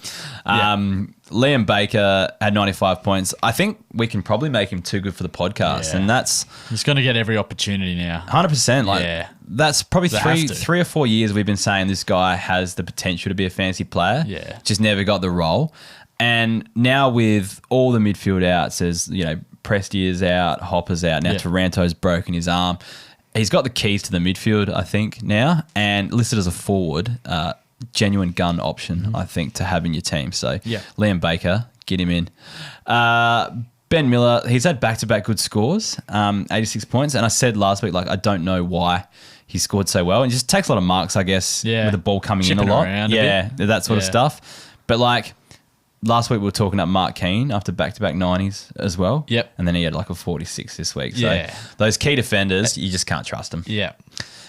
No. Liam Baker had 95 points. I think we can probably make him too good for the podcast, and he's going to get every opportunity now. 100%. That's probably 3 or 4 years we've been saying this guy has the potential to be a fantasy player. Yeah. Just never got the role. And now with all the midfield outs, as Presti is out, Hopper's out, now Taranto's broken his arm. He's got the keys to the midfield, I think, now, and listed as a forward, genuine gun option, I think, to have in your team. So Liam Baker, get him in. Ben Miller, he's had back-to-back good scores, 86 points. And I said last week, I don't know why he scored so well. And just takes a lot of marks, I guess, with the ball coming in a lot. That sort of stuff. But like last week we were talking about Mark Keane after back-to-back 90s as well. Yep. And then he had like a 46 this week. So Yeah. those key defenders, you just can't trust them. Yeah.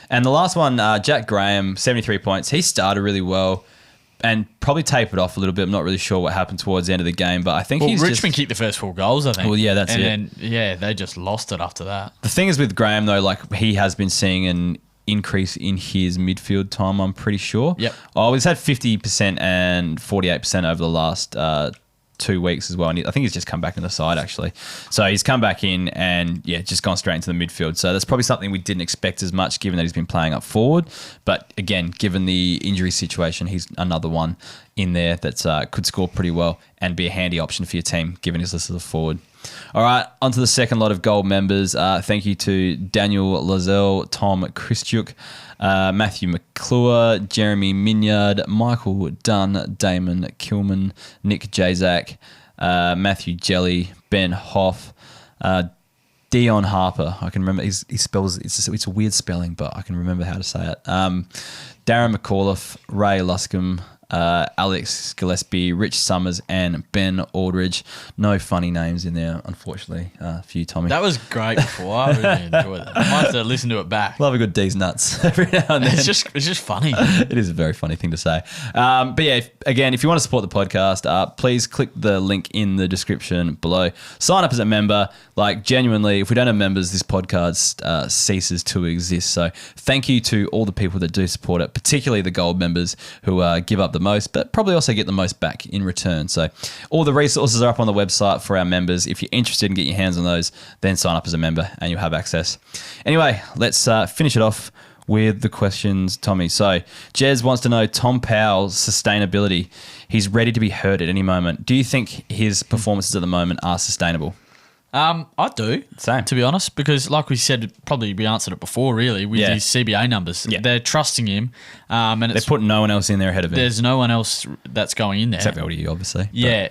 And the last one, Jack Graham, 73 points. He started really well and probably tapered off a little bit. I'm not really sure what happened towards the end of the game, but I think Richmond kicked the first 4 goals, I think. Well, yeah, that's it. And then, they just lost it after that. The thing is with Graham, though, like he has been seeing an increase in his midfield time, I'm pretty sure. Yep. Oh, he's had 50% and 48% over the last 2 weeks as well. And I think he's just come back in the side, actually. So he's come back in and, just gone straight into the midfield. So that's probably something we didn't expect as much, given that he's been playing up forward. But again, given the injury situation, he's another one in there that could score pretty well and be a handy option for your team, given his list as a forward. All right, on to the second lot of gold members. Thank you to Daniel Lazelle, Tom Christiuk, Matthew McClure, Jeremy Minyard, Michael Dunn, Damon Kilman, Nick Jazak, Matthew Jelly, Ben Hoff, Dion Harper. I can remember he spells it's a weird spelling, but I can remember how to say it. Darren McAuliffe, Ray Luscombe, Alex Gillespie, Rich Summers, and Ben Aldridge. No funny names in there, unfortunately, for you, Tommy. That was great before. I really enjoyed it. I might have to listen to it back. Love a good D's nuts every now and then. It's just funny. It is a very funny thing to say. But yeah, if you want to support the podcast, please click the link in the description below. Sign up as a member. Like, genuinely, if we don't have members, this podcast ceases to exist. So thank you to all the people that do support it, particularly the gold members who give up the most, but probably also get the most back in return. So all the resources are up on the website for our members. If you're interested in getting your hands on those, then sign up as a member and you'll have access. Anyway, let's finish it off with the questions, Tommy. So Jez wants to know Tom Powell's sustainability. He's ready to be hurt at any moment. Do you think his performances at the moment are sustainable? I do. Same. To be honest, because like we said, probably we answered it before, really, with his CBA numbers. Yeah. They're trusting him. And They're putting no one else in there ahead of him. There's no one else that's going in there. Except LDU, obviously. Yeah,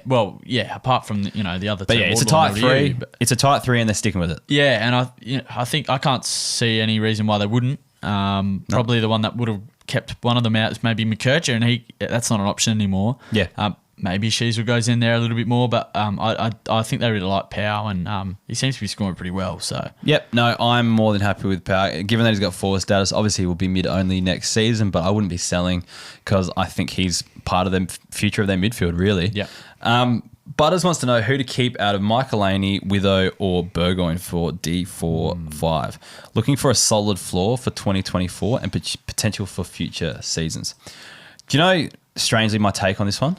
apart from the other two. But yeah, it's a tight three. It's a tight three and they're sticking with it. Yeah, and I think I can't see any reason why they wouldn't. Probably the one that would have kept one of them out is maybe McKercher, and that's not an option anymore. Yeah. Maybe Sheasel goes in there a little bit more, but I think they really like Powell, and he seems to be scoring pretty well. So yep, no, I'm more than happy with Powell. Given that he's got forward status, obviously he will be mid-only next season, but I wouldn't be selling because I think he's part of the future of their midfield, really. Yeah. Butters wants to know who to keep out of Michaelini, Witho, or Burgoyne for D4-5. Looking for a solid floor for 2024 and potential for future seasons. Do you know, strangely, my take on this one?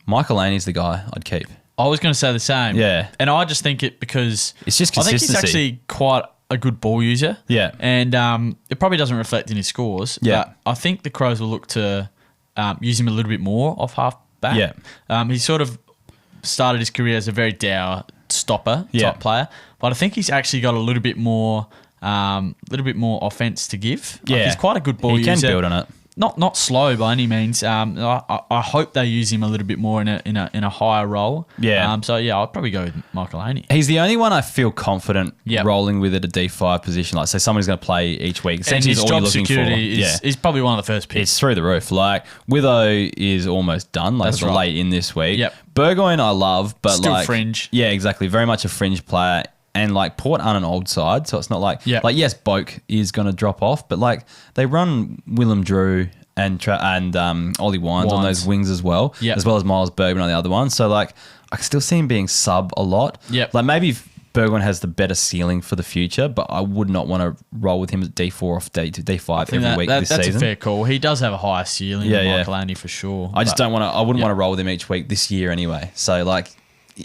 Michael Laney's the guy I'd keep. I was going to say the same. Yeah. And I just think it because it's just I consistency. think he's actually quite a good ball user. Yeah. And it probably doesn't reflect in his scores. Yeah. But I think the Crows will look to use him a little bit more off half back. Yeah. He sort of started his career as a very dour stopper type player. But I think he's actually got a little bit more offense to give. Yeah. Like he's quite a good ball user. He can build on it. Not slow by any means. I hope they use him a little bit more in a higher role. Yeah. So yeah, I'll probably go with Michael Laney. He's the only one I feel confident rolling with at a D5 position. Like, say someone's going to play each week. Essentially, and his job security is probably one of the first picks. It's through the roof. Like, Witho is almost done. Like, it's late in this week. Yep. Burgoyne I love, but still fringe. Yeah, exactly. Very much a fringe player. And like Port aren't an old side, so it's not like yes, Boak is going to drop off, but like they run Willem Drew and Ollie Wines on those wings as well, as well as Miles Bergman on the other one. So like I can still see him being sub a lot. Yep. Like maybe Burgoyne has the better ceiling for the future, but I would not want to roll with him at D4 off D5 every week this season. That's a fair call. He does have a higher ceiling than Michael Laney for sure. I just don't want to. I wouldn't want to roll with him each week this year anyway. So like,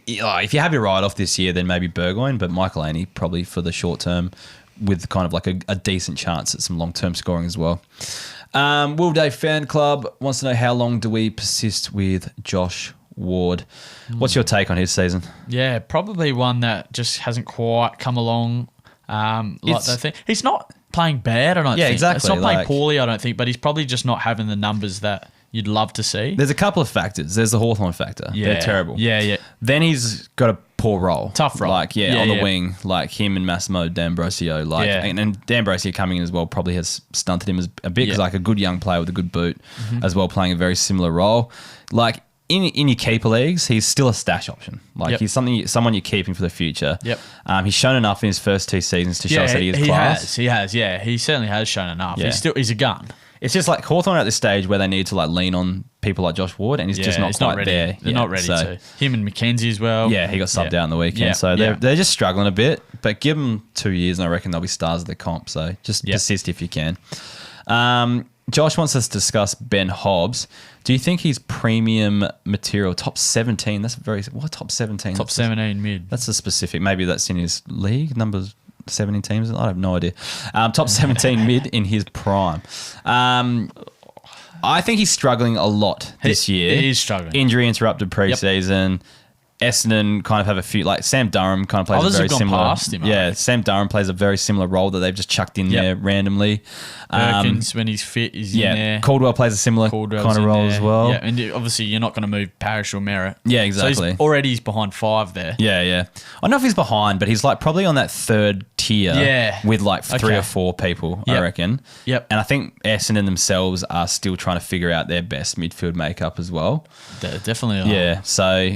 if you're happy to ride off this year, then maybe Burgoyne, but Michael Laney probably for the short term with kind of like a decent chance at some long-term scoring as well. Will Day Fan Club wants to know how long do we persist with Josh Ward? What's your take on his season? Yeah, probably one that just hasn't quite come along like they think. He's not playing bad, I don't think. Yeah, exactly. It's not playing poorly, I don't think, but he's probably just not having the numbers that you'd love to see. There's a couple of factors. There's the Hawthorn factor. Yeah. They're terrible. Yeah. Then he's got a poor role. Tough role. Like, on the wing, like him and Massimo D'Ambrosio. Like, and D'Ambrosio coming in as well probably has stunted him a bit because like a good young player with a good boot as well, playing a very similar role. Like, in your keeper leagues, he's still a stash option. Like he's someone you're keeping for the future. Yep. He's shown enough in his first 2 seasons to show us that he is class. He has. Yeah, he certainly has shown enough. Yeah. He's a gun. It's just like Hawthorn at this stage where they need to like lean on people like Josh Ward, and he's just not quite ready. there. They're not ready to. Him and Mackenzie as well. Yeah, he got subbed out in the weekend, so they're just struggling a bit. But give them 2 years, and I reckon they'll be stars of the comp. So just persist if you can. Josh wants us to discuss Ben Hobbs. Do you think he's premium material? Top 17. That's top 17? Top 17 mid. That's a specific. Maybe that's in his league numbers. 17 teams. I have no idea. Top 17 mid in his prime. I think he's struggling a lot this year. He is struggling. Injury interrupted preseason. Essendon kind of have a few, like Sam Durham kind of plays a very similar. Past him, Sam Durham plays a very similar role that they've just chucked in there randomly. Perkins, when he's fit, is in there. Caldwell plays a similar kind of role as well. Yeah, and obviously you're not going to move Parrish or Merritt. Yeah, exactly. So he's behind 5 there. Yeah. I don't know if he's behind, but he's like probably on that third tier with like 3 or 4 people, I reckon. Yep. And I think Essendon themselves are still trying to figure out their best midfield makeup as well. They definitely are. Yeah. So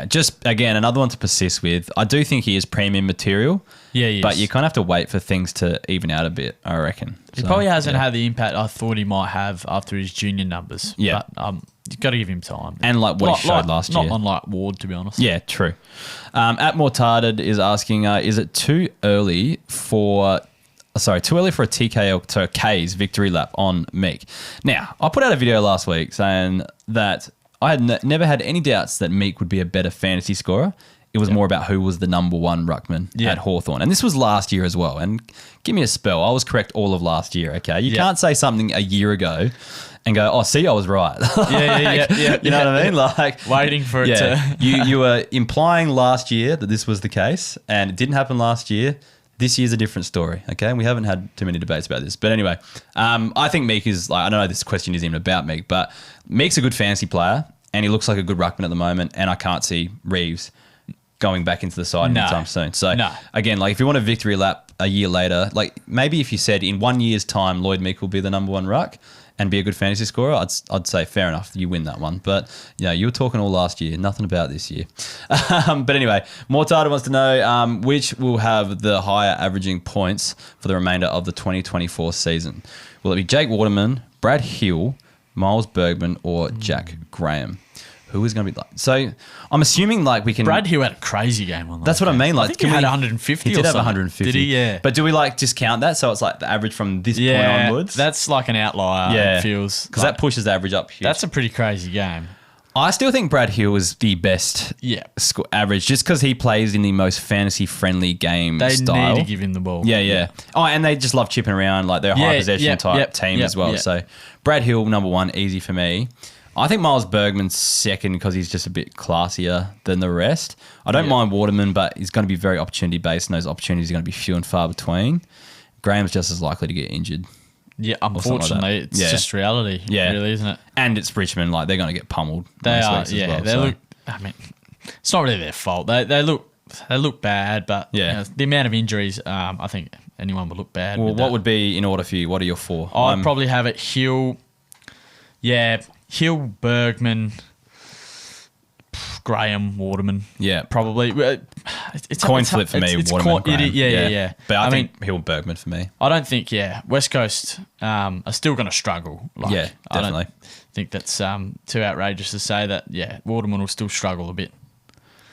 just again, another one to persist with. I do think he is premium material. Yeah, he is. But you kind of have to wait for things to even out a bit, I reckon. He probably hasn't had the impact I thought he might have after his junior numbers. Yeah. But you've got to give him time. And like what he showed last year. Not unlike Ward, to be honest. Yeah, true. At Mortarded is asking, is it too early for a TKL to K's victory lap on Meek? Now, I put out a video last week saying that I had never had any doubts that Meek would be a better fantasy scorer. It was more about who was the number 1 ruckman at Hawthorn. And this was last year as well. And give me a spell. I was correct all of last year, okay? You can't say something a year ago and go, oh, see, I was right. You know what I mean? Like waiting for it to... you were implying last year that this was the case, and it didn't happen last year. This year's a different story, okay? And we haven't had too many debates about this. But anyway, I think Meek is, like, I don't know this question isn't even about Meek, but Meek's a good fantasy player, and he looks like a good ruckman at the moment, and I can't see Reeves going back into the side anytime soon. So again, like if you want a victory lap a year later, like maybe if you said in 1 year's time Lloyd Meek will be the number 1 ruck and be a good fantasy scorer, I'd say fair enough, you win that one. But you were talking all last year, nothing about this year. But anyway, Mortada wants to know which will have the higher averaging points for the remainder of the 2024 season. Will it be Jake Waterman, Brad Hill, Miles Bergman, or Jack Graham? Who is going to be like? So I'm assuming like we can. Brad Hill had a crazy game on that. That's what I mean. Like, I think he had 150. He did have 150. Did he? Yeah. But do we like discount that? So it's like the average from this point onwards. That's like an outlier. Yeah, it feels because that pushes the average up huge. That's a pretty crazy game. I still think Brad Hill is the best average just because he plays in the most fantasy-friendly game style. They need to give him the ball. Yeah. Oh, and they just love chipping around. Like they're a high possession type team as well. So Brad Hill, number 1, easy for me. I think Miles Bergman's second because he's just a bit classier than the rest. I don't mind Waterman, but he's going to be very opportunity-based, and those opportunities are going to be few and far between. Graham's just as likely to get injured. Yeah, unfortunately, it's just reality, really, isn't it? And it's Richmond, like they're going to get pummeled. They are, look. I mean, it's not really their fault. They look bad, but the amount of injuries, I think anyone would look bad. Well, what would be in order for you? What are your 4? I'd probably have it Hill. Yeah, Hill, Bergman, Graham, Waterman. Yeah, probably. It's coin flip for me. Waterman, Graham. Yeah. But I think Hill, Bergman for me. I don't think. West Coast are still going to struggle. Like, yeah, definitely. I don't think that's too outrageous to say that. Yeah, Waterman will still struggle a bit.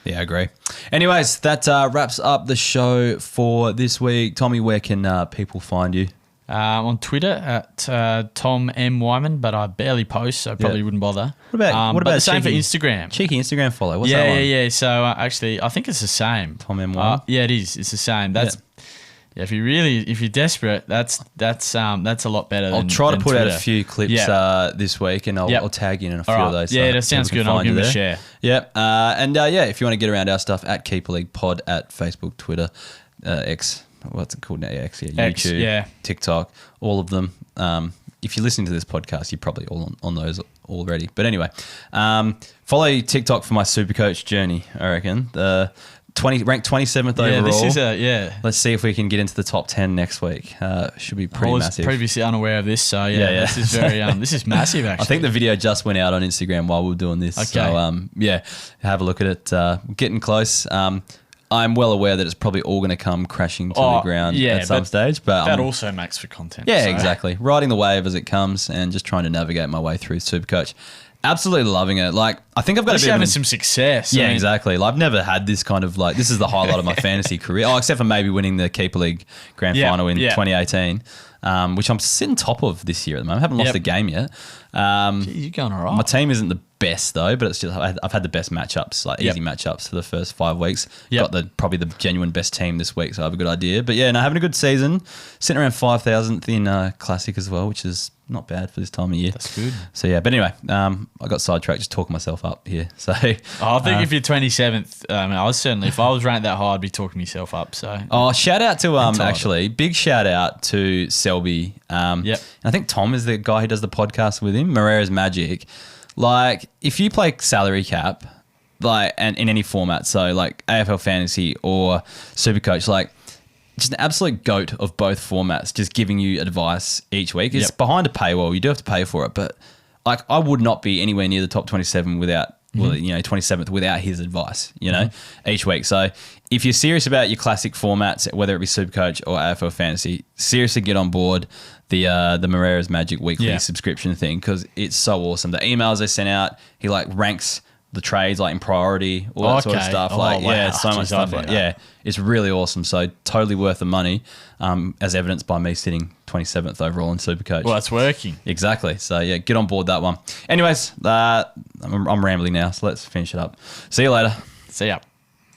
Yeah, I agree. Anyways, that wraps up the show for this week. Tommy, where can people find you? On Twitter at Tom M Wyman, but I barely post, so probably wouldn't bother. What about the same for Instagram? Cheeky Instagram follow. What's that one? Yeah. So actually, I think it's the same. Tom M Wyman. Yeah, it is. It's the same. That's if you're desperate, that's a lot better. I'll try to put Twitter. out a few clips this week, and I'll tag you in a few of those. Yeah, that sounds good. I'll give it a share. Yep. If you want to get around our stuff, at Keeper League Pod at Facebook, Twitter, X. What's it called now? X, YouTube, TikTok, all of them. If you're listening to this podcast, you're probably all on those already. But anyway, follow TikTok for my Supercoach journey, I reckon. ranked 27th Yeah, overall. this is a Let's see if we can get into the top 10 next week. Should be pretty I was massive. previously unaware of this, so this is very this is massive actually. I think the video just went out on Instagram while we were doing this. Okay. So have a look at it. Getting close. I'm well aware that it's probably all going to come crashing to the ground at some stage, but that also makes for content. Yeah, so. exactly. Riding the wave as it comes and just trying to navigate my way through Supercoach. Absolutely loving it. Like, I think I've got a bit having some success. Yeah, exactly. Like, I've never had this kind of this is the highlight of my fantasy career. Oh, except for maybe winning the Keeper League Grand Final in 2018, which I'm sitting top of this year at the moment. I haven't lost a game yet. You're going all right. My team isn't the best though, but it's just I've had the best matchups, easy matchups for the first 5 weeks. Got probably the genuine best team this week, so I have a good idea. But yeah, having a good season. Sitting around 5,000th in Classic as well, which is not bad for this time of year. That's good. So yeah, but anyway, I got sidetracked just talking myself up here. So I think if you're 27th, I was certainly, if I was ranked that high, I'd be talking myself up. So shout out to actually big shout out to Selby. I think Tom is the guy who does the podcast with him. Moreira's Magic. Like, if you play salary cap, and in any format, so like AFL Fantasy or Supercoach, just an absolute goat of both formats, just giving you advice each week. It's behind a paywall. You do have to pay for it, but I would not be anywhere near the top 27 without, 27th without his advice, each week. So if you're serious about your classic formats, whether it be Supercoach or AFL Fantasy, seriously get on board the Moreira's Magic weekly subscription thing, because it's so awesome. The emails they sent out, he ranks the trades in priority, all that sort of stuff. It's so much stuff. It's really awesome. So totally worth the money, as evidenced by me sitting 27th overall in Supercoach. Well, it's working. Exactly. So yeah, get on board that one. Anyways, I'm rambling now, so let's finish it up. See you later. See ya.